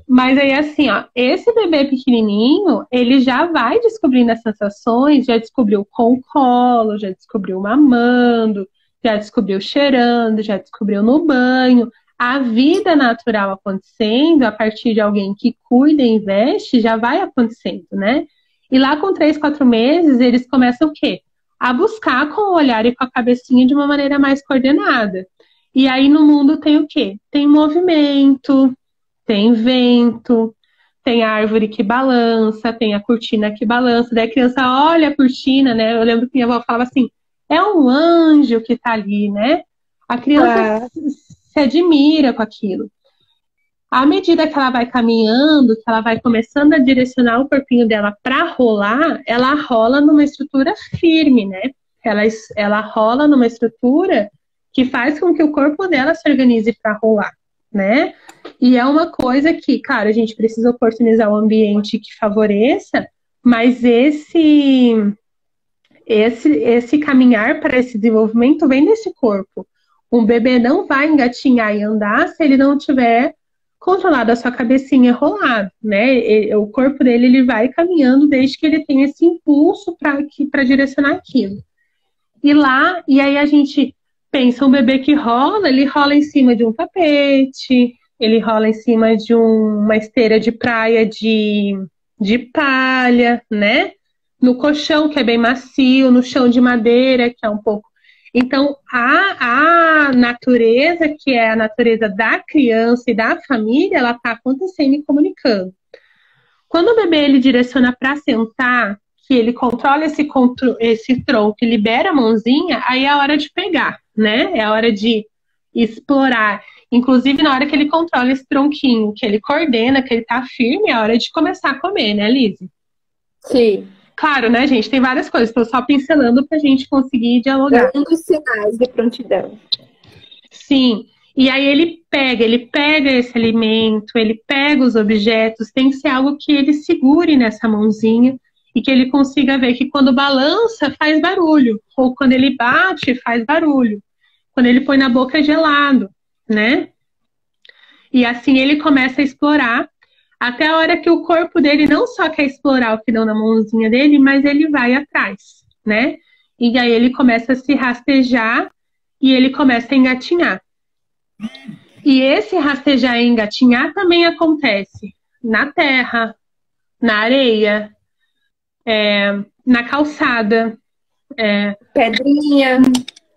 Mas aí, assim, ó, esse bebê pequenininho, ele já vai descobrindo as sensações, já descobriu com o colo, já descobriu mamando, já descobriu cheirando, já descobriu no banho. A vida natural acontecendo, a partir de alguém que cuida e investe, já vai acontecendo, né? E lá com 3, 4 meses, eles começam o quê? A buscar com o olhar e com a cabecinha de uma maneira mais coordenada. E aí no mundo tem o quê? Tem movimento, tem vento, tem a árvore que balança, tem a cortina que balança. Daí a criança olha a cortina, né? Eu lembro que minha avó falava assim, é um anjo que tá ali, né? A criança se admira com aquilo. À medida que ela vai caminhando, que ela vai começando a direcionar o corpinho dela para rolar, ela rola numa estrutura firme, né? Ela rola numa estrutura que faz com que o corpo dela se organize para rolar, né? E é uma coisa que, claro, a gente precisa oportunizar o ambiente que favoreça, mas esse caminhar para esse desenvolvimento vem desse corpo. Um bebê não vai engatinhar e andar se ele não tiver controlado a sua cabecinha rolado, né? O corpo dele ele vai caminhando desde que ele tem esse impulso para direcionar aquilo. E aí a gente pensa um bebê que rola, ele rola em cima de um tapete, ele rola em cima de uma esteira de praia de palha, né? No colchão, que é bem macio, no chão de madeira, que é um pouco. Então, a natureza, que é a natureza da criança e da família, ela está acontecendo e comunicando. Quando o bebê ele direciona para sentar, que ele controla esse tronco e libera a mãozinha, aí é a hora de pegar, né? É a hora de explorar. Inclusive, na hora que ele controla esse tronquinho, que ele coordena, que ele tá firme, é a hora de começar a comer, né, Lizzy? Sim. Claro, né, gente? Tem várias coisas. Estou só pincelando pra gente conseguir dialogar. É um dos sinais de prontidão. Sim. E aí ele pega esse alimento, ele pega os objetos, tem que ser algo que ele segure nessa mãozinha e que ele consiga ver que quando balança faz barulho, ou quando ele bate faz barulho, quando ele põe na boca é gelado, né? E assim ele começa a explorar, até a hora que o corpo dele não só quer explorar o que dão na mãozinha dele, mas ele vai atrás, né? E aí ele começa a se rastejar e ele começa a engatinhar. E esse rastejar e engatinhar também acontece na terra, na areia, na calçada, pedrinha.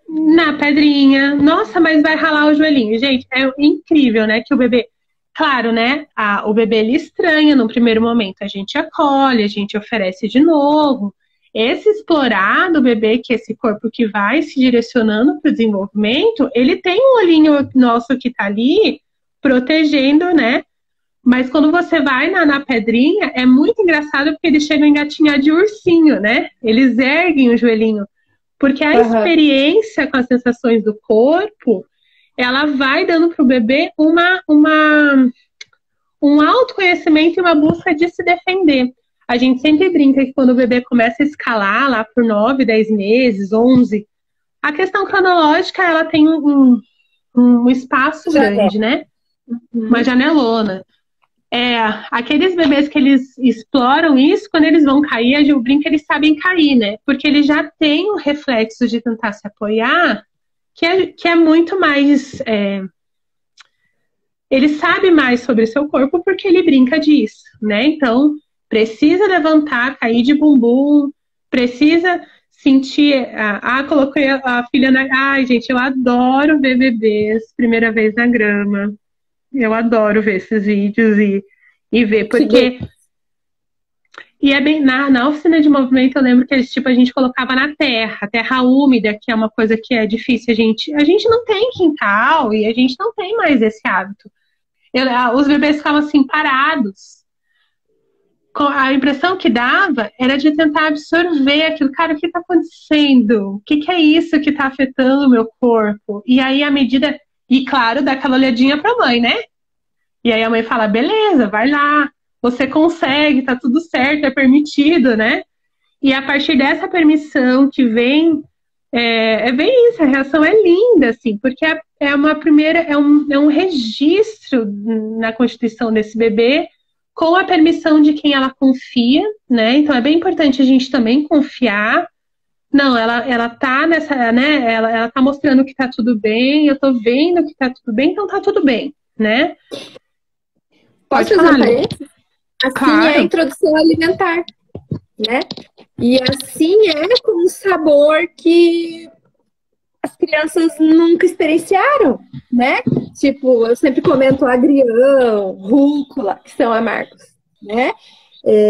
Na pedrinha. Nossa, mas vai ralar o joelhinho. Gente, é incrível, né? Que o bebê. Claro, né? O bebê ele estranha no primeiro momento. A gente acolhe, a gente oferece de novo. Esse explorar do bebê, que é esse corpo que vai se direcionando para o desenvolvimento, ele tem um olhinho nosso que tá ali protegendo, né? Mas quando você vai na pedrinha, é muito engraçado porque eles chegam a engatinhar de ursinho, né? Eles erguem o joelhinho. Porque a experiência com as sensações do corpo, ela vai dando para o bebê um autoconhecimento e uma busca de se defender. A gente sempre brinca que quando o bebê começa a escalar lá por 9, 10 meses, 11, a questão cronológica, ela tem um espaço grande, né? Uma janelona. Aqueles bebês que eles exploram isso, quando eles vão cair, a gente brinca, eles sabem cair, né? Porque eles já têm o reflexo de tentar se apoiar, que é muito mais... Ele sabe mais sobre o seu corpo porque ele brinca disso, né? Então, precisa levantar, cair de bumbum, precisa sentir... coloquei a filha na... Ai, gente, eu adoro ver bebês primeira vez na grama. Eu adoro ver esses vídeos e ver, porque... E é bem... Na oficina de movimento, eu lembro que a gente colocava na terra úmida, que é uma coisa que é difícil. A gente não tem quintal e a gente não tem mais esse hábito. Os bebês ficavam assim, parados. A impressão que dava era de tentar absorver aquilo. Cara, o que está acontecendo? O que é isso que está afetando o meu corpo? E aí, à medida... E, claro, dá aquela olhadinha pra mãe, né? E aí a mãe fala, beleza, vai lá. Você consegue, tá tudo certo, é permitido, né? E a partir dessa permissão que vem... bem isso, a reação é linda, assim. Porque é um registro na constituição desse bebê com a permissão de quem ela confia, né? Então é bem importante a gente também confiar. Não, ela tá nessa, né? Ela tá mostrando que tá tudo bem, eu tô vendo que tá tudo bem, então tá tudo bem, né? Posso fazer um parênteses? Assim claro. É a introdução alimentar, né? E assim é com um sabor que as crianças nunca experienciaram, né? Tipo, eu sempre comento agrião, rúcula, que são amargos, né?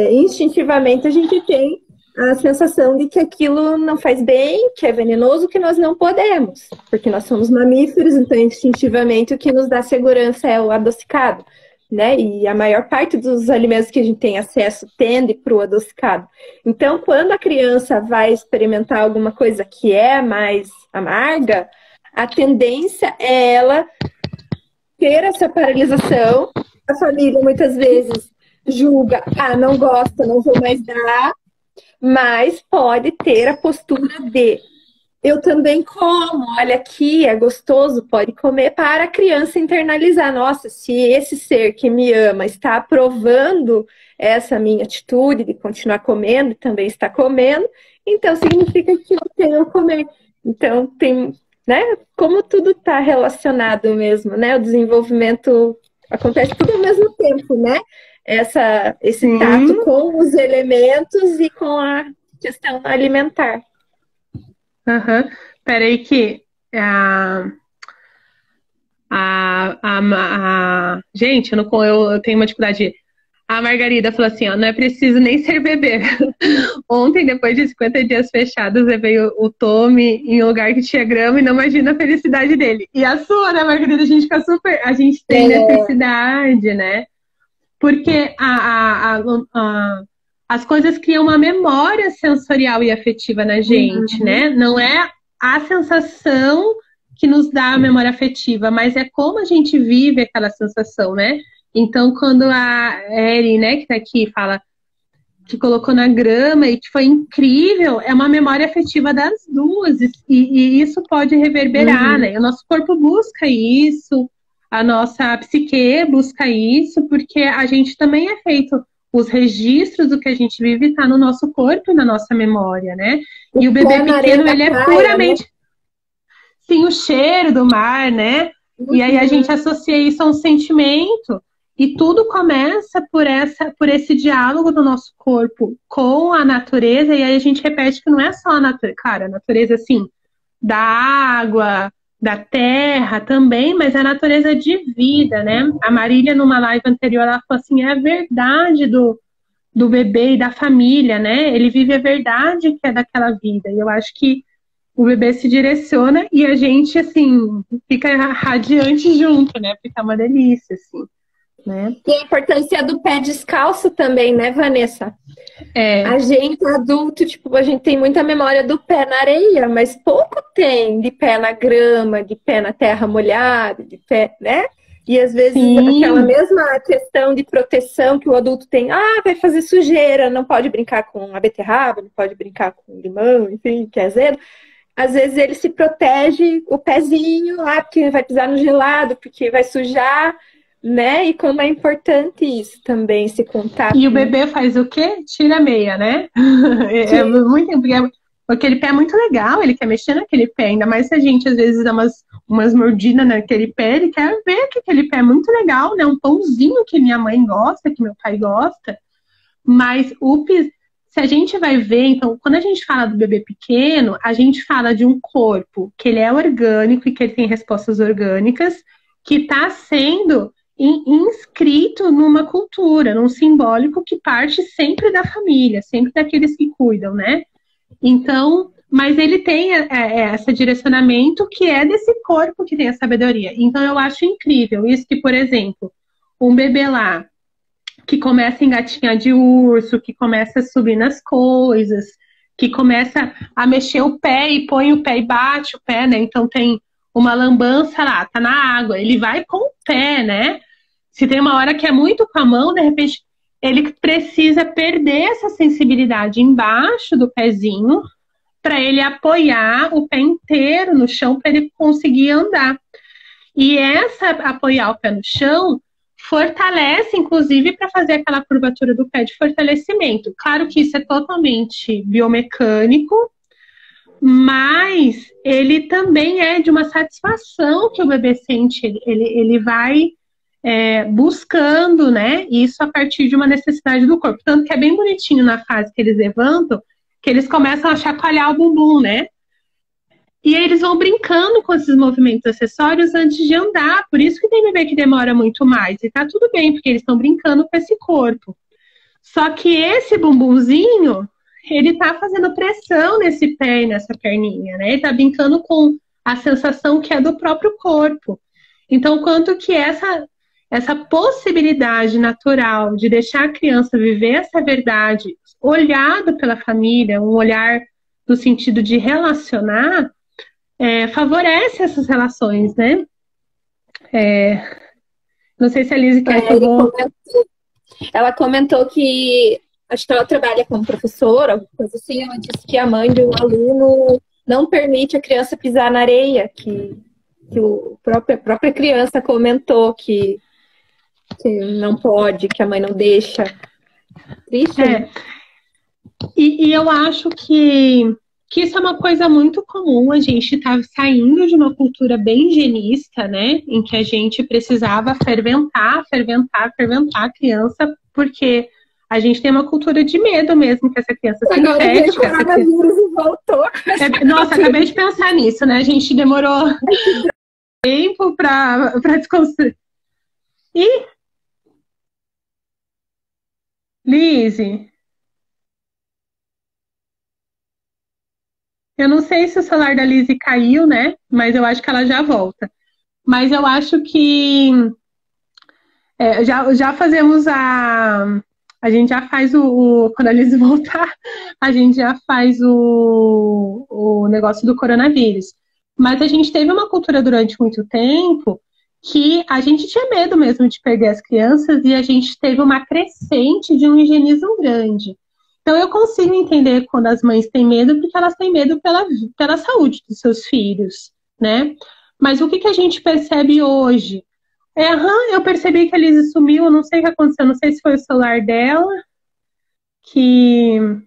Instintivamente a gente tem a sensação de que aquilo não faz bem, que é venenoso, que nós não podemos, porque nós somos mamíferos, então instintivamente o que nos dá segurança é o adocicado, né? E a maior parte dos alimentos que a gente tem acesso tende para o adocicado. Então, quando a criança vai experimentar alguma coisa que é mais amarga, a tendência é ela ter essa paralisação. A família muitas vezes julga, não gosta, não vou mais dar, mas pode ter a postura de Eu também como, olha aqui, é gostoso, pode comer para a criança internalizar. Nossa, se esse ser que me ama está aprovando essa minha atitude de continuar comendo, também está comendo, então significa que eu tenho que comer. Então tem, né? Como tudo está relacionado mesmo, né? O desenvolvimento acontece tudo ao mesmo tempo, né? Esse tato Sim. com os elementos e com a questão alimentar. Aham. Peraí que a, gente, eu tenho uma dificuldade. A Margarida falou assim, ó, não é preciso nem ser bebê. Ontem, depois de 50 dias fechados, levei o Tommy em um lugar que tinha grama e não imagina a felicidade dele. E a sua, né, Margarida? A gente tem necessidade, né? Porque as coisas criam uma memória sensorial e afetiva na gente, né? Não é a sensação que nos dá a memória afetiva, mas é como a gente vive aquela sensação, né? Então, quando a Eri, né, que tá aqui, fala que colocou na grama e que foi incrível, é uma memória afetiva das duas, e isso pode reverberar, né? O nosso corpo busca isso, a nossa psique busca isso, porque a gente também é feito, os registros do que a gente vive está no nosso corpo e na nossa memória, né? E o bebê pequeno, ele é puramente... Né? Sim, o cheiro do mar, né? E aí a gente associa isso a um sentimento. E tudo começa por esse diálogo do nosso corpo com a natureza, e aí a gente repete que não é só a natureza, claro, a natureza, assim, da água, da terra também, mas a natureza de vida, né? A Marília, numa live anterior, ela falou assim, é a verdade do bebê e da família, né? Ele vive a verdade que é daquela vida, e eu acho que o bebê se direciona e a gente, assim, fica radiante junto, né? Fica uma delícia, assim. Né? E a importância do pé descalço também, né, Vanessa? A gente adulto, tipo, a gente tem muita memória do pé na areia, mas pouco tem de pé na grama, de pé na terra molhada, de pé, né? E às vezes aquela mesma questão de proteção que o adulto tem, vai fazer sujeira, não pode brincar com a beterraba, não pode brincar com limão, enfim, que é azedo. Às vezes ele se protege o pezinho, porque vai pisar no gelado, porque vai sujar, né? E como é importante isso também, esse contato. E o bebê faz o quê? Tira a meia, né? É muito, porque aquele pé é muito legal, ele quer mexer naquele pé, ainda mais se a gente às vezes dá umas mordidas naquele pé, ele quer ver que aquele pé é muito legal, né? Um pãozinho que minha mãe gosta, que meu pai gosta. Mas se a gente vai ver, então, quando a gente fala do bebê pequeno, a gente fala de um corpo que ele é orgânico e que ele tem respostas orgânicas, que está sendo inscrito numa cultura, num simbólico que parte sempre da família, sempre daqueles que cuidam, né? Então, mas ele tem esse direcionamento que é desse corpo que tem a sabedoria. Então, eu acho incrível isso que, por exemplo, um bebê lá que começa a engatinhar de urso, que começa a subir nas coisas, que começa a mexer o pé e põe o pé e bate o pé, né? Então tem uma lambança lá, tá na água, ele vai com o pé, né? Se tem uma hora que é muito com a mão, de repente ele precisa perder essa sensibilidade embaixo do pezinho para ele apoiar o pé inteiro no chão para ele conseguir andar. E apoiar o pé no chão fortalece, inclusive, para fazer aquela curvatura do pé de fortalecimento. Claro que isso é totalmente biomecânico, mas ele também é de uma satisfação que o bebê sente. Ele vai buscando, né? Isso a partir de uma necessidade do corpo. Tanto que é bem bonitinho na fase que eles levantam, que eles começam a chacoalhar o bumbum, né? E aí eles vão brincando com esses movimentos acessórios antes de andar. Por isso que tem bebê que demora muito mais. E tá tudo bem, porque eles estão brincando com esse corpo. Só que esse bumbumzinho, ele tá fazendo pressão nesse pé e nessa perninha, né? Ele tá brincando com a sensação que é do próprio corpo. Então, quanto que essa possibilidade natural de deixar a criança viver essa verdade, olhado pela família, um olhar no sentido de relacionar, favorece essas relações, né? Não sei se a Lizy quer que eu vou... Ela comentou que, acho que ela trabalha como professora, alguma coisa assim, ela disse que a mãe de um aluno não permite a criança pisar na areia, que a própria criança comentou que não pode, que a mãe não deixa. Triste, né? E eu acho que isso é uma coisa muito comum. A gente está saindo de uma cultura bem higienista, né? Em que a gente precisava ferventar a criança, porque a gente tem uma cultura de medo mesmo que essa criança se Agora veio o infecte. coronavírus e voltou. Nossa, acabei de pensar nisso, né? A gente demorou tempo para desconstruir. E, Lizzie, eu não sei se o celular da Lizzie caiu, né? Mas eu acho que ela já volta. Mas eu acho que já fazemos a gente já faz quando a Lizzie voltar, a gente já faz o negócio do coronavírus. Mas a gente teve uma cultura durante muito tempo que a gente tinha medo mesmo de perder as crianças e a gente teve uma crescente de um higienismo grande. Então eu consigo entender quando as mães têm medo, porque elas têm medo pela saúde dos seus filhos, né? Mas o que a gente percebe hoje? Eu percebi que a Lizzie sumiu, eu não sei o que aconteceu, não sei se foi o celular dela, o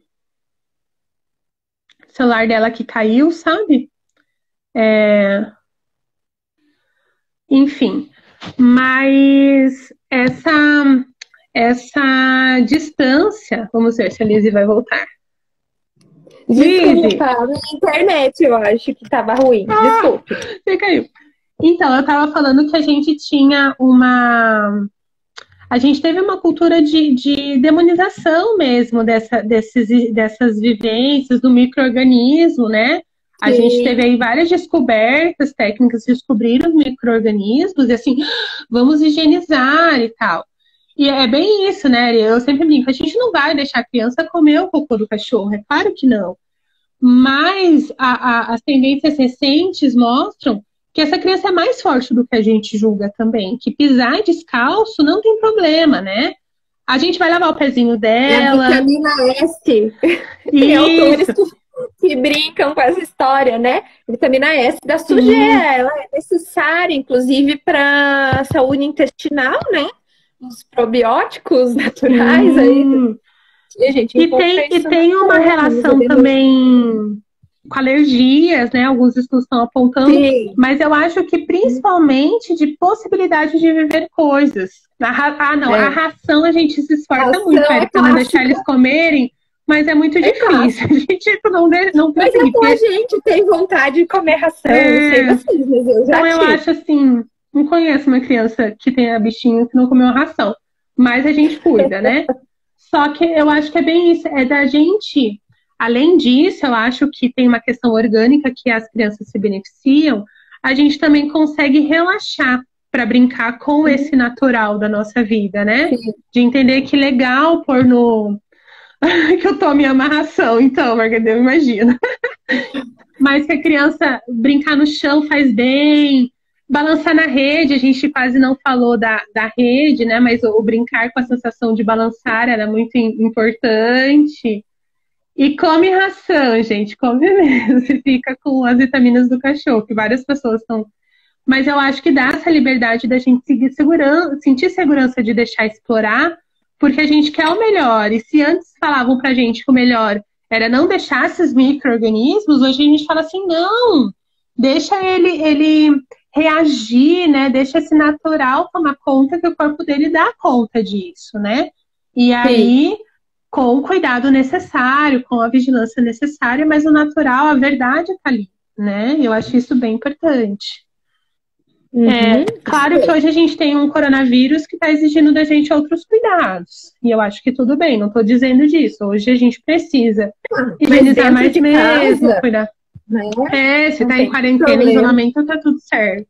celular dela que caiu, sabe? Enfim, mas essa distância, vamos ver se a Lizzie vai voltar. Desculpa, minha internet eu acho que estava ruim. Desculpe. Você caiu. Então, eu estava falando que a gente tinha a gente teve uma cultura de demonização mesmo dessas vivências do micro-organismo, né? A Sim. gente teve aí várias descobertas técnicas de descobrir os micro-organismos e assim, vamos higienizar e tal. E é bem isso, né? Eu sempre brinco, a gente não vai deixar a criança comer o cocô do cachorro, é claro que não. Mas as tendências recentes mostram que essa criança é mais forte do que a gente julga também, que pisar descalço não tem problema, né? A gente vai lavar o pezinho dela. É a vitamina S. Tem autores que brincam com essa história, né? Vitamina S da sujeira, ela é necessária, inclusive, para a saúde intestinal, né? Os probióticos naturais aí. E a gente tem uma relação também com alergias, né? Alguns estudos estão apontando. Sim. Mas eu acho que principalmente de possibilidade de viver coisas. A ração a gente se esforça muito, para não deixar eles comerem, mas é muito difícil. A gente não mas a gente tem vontade de comer ração, não sei vocês, mas eu já eu acho assim, não conheço uma criança que tenha bichinho que não comeu ração, mas a gente cuida, né? Só que eu acho que é bem isso, é da gente. Além disso, eu acho que tem uma questão orgânica que as crianças se beneficiam, a gente também consegue relaxar para brincar com esse natural da nossa vida, né? Sim. De entender que legal pôr no... que eu tome amarração, então, Margarida, eu imagino. Mas que a criança brincar no chão faz bem, balançar na rede, a gente quase não falou da rede, né? Mas o brincar com a sensação de balançar era muito importante. E come ração, gente, come mesmo. Você fica com as vitaminas do cachorro, que várias pessoas estão. Mas eu acho que dá essa liberdade da gente sentir segurança de deixar explorar, porque a gente quer o melhor. E se antes falavam pra gente que o melhor era não deixar esses micro-organismos, hoje a gente fala assim, não, deixa ele reagir, né? Deixa esse natural tomar conta, que o corpo dele dá conta disso, né? E aí... Sim. Com o cuidado necessário, com a vigilância necessária, mas o natural, a verdade está ali, né? Eu acho isso bem importante. Claro que hoje a gente tem um coronavírus que está exigindo da gente outros cuidados. E eu acho que tudo bem, não estou dizendo disso. Hoje a gente precisa higienizar mais mesmo, cuidar. Se está em quarentena, em isolamento, está tudo certo.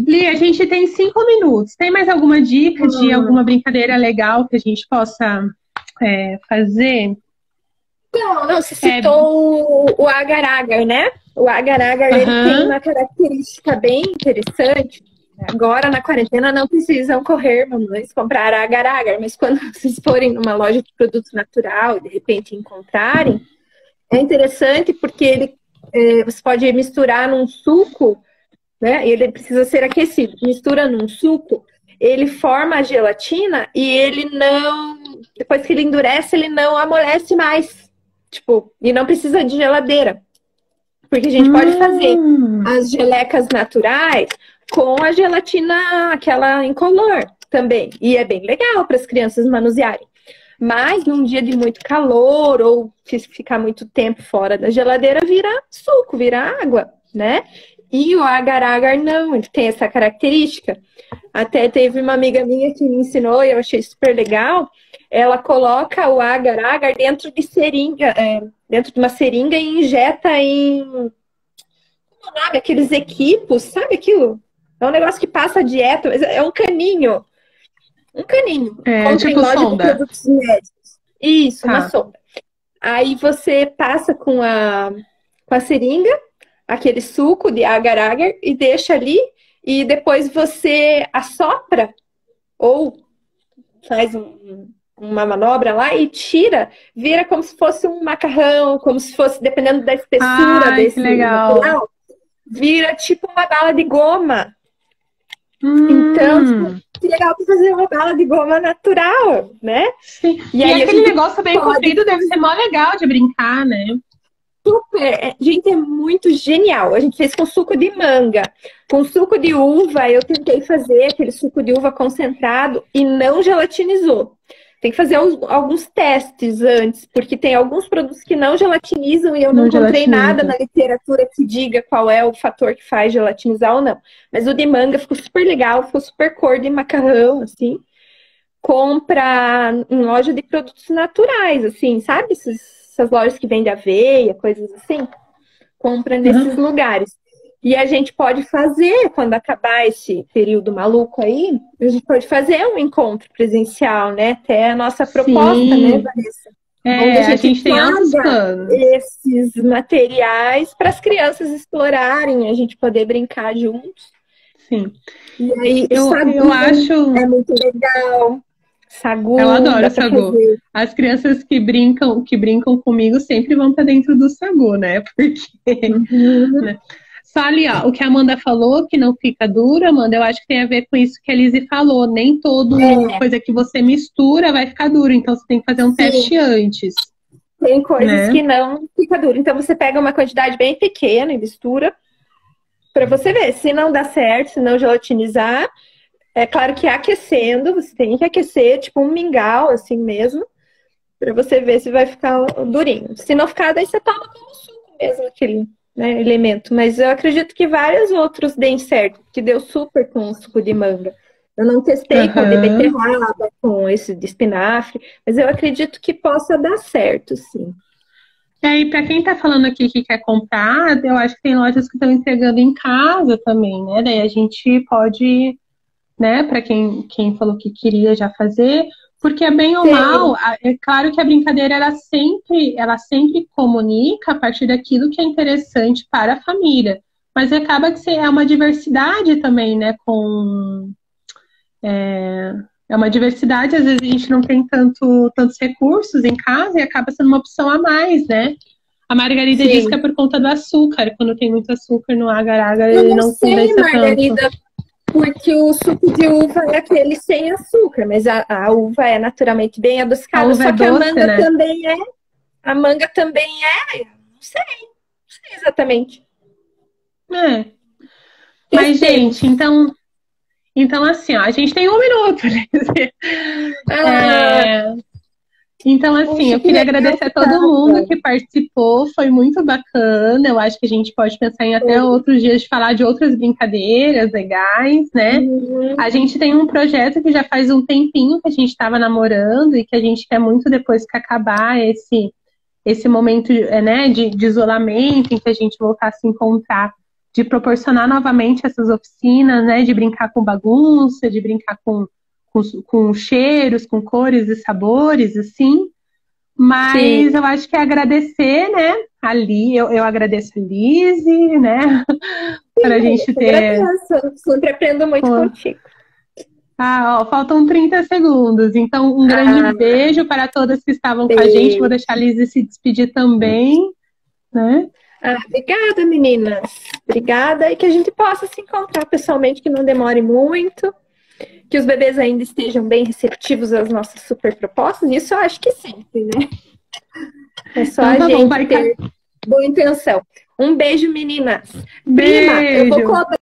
Li, a gente tem 5 minutos. Tem mais alguma dica de alguma brincadeira legal que a gente possa fazer? Não, você citou o agar-agar, né? O agar-agar ele tem uma característica bem interessante. Agora, na quarentena, não precisam correr, mamães, comprar agar-agar, mas quando vocês forem numa loja de produto natural e de repente encontrarem, é interessante porque ele você pode misturar num suco, né? Ele precisa ser aquecido. Mistura num suco, ele forma a gelatina e ele não, depois que ele endurece, ele não amolece mais. Tipo, e não precisa de geladeira. Porque a gente pode fazer as gelecas naturais com a gelatina, aquela incolor também. E é bem legal para as crianças manusearem. Mas num dia de muito calor ou se ficar muito tempo fora da geladeira, vira suco, vira água, né? E o agar-agar não, ele tem essa característica. Até teve uma amiga minha que me ensinou e eu achei super legal. Ela coloca o agar-agar dentro de seringa, dentro de uma seringa e injeta em aqueles equipos, sabe aquilo? É um negócio que passa a dieta, é um caninho. Um caninho. É, tipo sonda. De produtos médicos. Isso, Tá. uma sonda. Aí você passa com a seringa, aquele suco de agar-agar e deixa ali. E depois você assopra ou faz uma manobra lá e tira, vira como se fosse um macarrão, como se fosse, dependendo da espessura desse material, vira tipo uma bala de goma. Então, que legal pra fazer uma bala de goma natural, né? Sim. E aí aquele negócio bem comprido deve ser mó legal de brincar, né? Super! Gente, é muito genial. A gente fez com suco de manga. Com suco de uva, eu tentei fazer aquele suco de uva concentrado e não gelatinizou. Tem que fazer alguns testes antes, porque tem alguns produtos que não gelatinizam e eu não encontrei nada na literatura que diga qual é o fator que faz gelatinizar ou não. Mas o de manga ficou super legal, ficou super cor de macarrão, assim. Compra em loja de produtos naturais, assim, sabe? Essas lojas que vendem aveia, coisas assim. Compra nesses lugares. E a gente pode fazer, quando acabar esse período maluco aí, a gente pode fazer um encontro presencial, né? Até a nossa proposta, né, Vanessa? Onde a gente tem altos planos. Esses materiais para as crianças explorarem, a gente poder brincar juntos. Sim. E aí, eu acho... é muito legal. Sagu, eu adoro sagu. As crianças que brincam comigo sempre vão para dentro do sagu, né? Porque... né? Só ali, ó, o que a Amanda falou, que não fica dura, Amanda, eu acho que tem a ver com isso que a Lizzy falou. Nem toda coisa que você mistura vai ficar dura, então você tem que fazer um teste antes. Tem coisas que não fica dura. Então você pega uma quantidade bem pequena e mistura para você ver. Se não dá certo, se não gelatinizar, é claro que aquecendo, você tem que aquecer, tipo um mingau, assim mesmo, para você ver se vai ficar durinho. Se não ficar, daí você toma como suco mesmo, aquele... né, elemento, mas eu acredito que vários outros deem certo, que deu super com o suco de manga. Eu não testei com a de beterraba, com esse de espinafre, mas eu acredito que possa dar certo, sim. E para quem tá falando aqui que quer comprar, eu acho que tem lojas que estão entregando em casa também, né? Daí a gente pode, né, para quem falou que queria já fazer, porque é bem ou mal, é claro que a brincadeira ela sempre comunica a partir daquilo que é interessante para a família. Mas acaba que é uma diversidade também, né? É uma diversidade, às vezes a gente não tem tantos recursos em casa e acaba sendo uma opção a mais, né? A Margarida diz que é por conta do açúcar. Quando tem muito açúcar no agar-agar, ele não condensa tanto. Porque o suco de uva é aquele sem açúcar, mas a uva é naturalmente bem adocicada, só que a manga também é. A manga também é. Não sei exatamente. Mas, gente, então assim, ó, a gente tem 1 minuto. Então, assim, eu queria agradecer a todo mundo que participou, foi muito bacana. Eu acho que a gente pode pensar em até outros dias de falar de outras brincadeiras legais, né? A gente tem um projeto que já faz um tempinho que a gente estava namorando e que a gente quer muito, depois que acabar esse momento, né, de isolamento, em que a gente voltar a se encontrar, de proporcionar novamente essas oficinas, né, de brincar com bagunça, de brincar com cheiros, com cores e sabores, assim. Mas eu acho que é agradecer, né? Ali, eu agradeço a Lizzy, né? Para a gente ter... Eu sempre aprendo muito contigo. Faltam 30 segundos. Então, um grande beijo para todas que estavam com a gente. Vou deixar a Lizzy se despedir também, né? Obrigada, meninas. Obrigada. E que a gente possa se encontrar pessoalmente, que não demore muito. Que os bebês ainda estejam bem receptivos às nossas super propostas. Isso eu acho que sempre, né? É só Então, a tá bom, gente ter boa intenção. Um beijo, meninas. Beijo. Prima, eu vou cobrar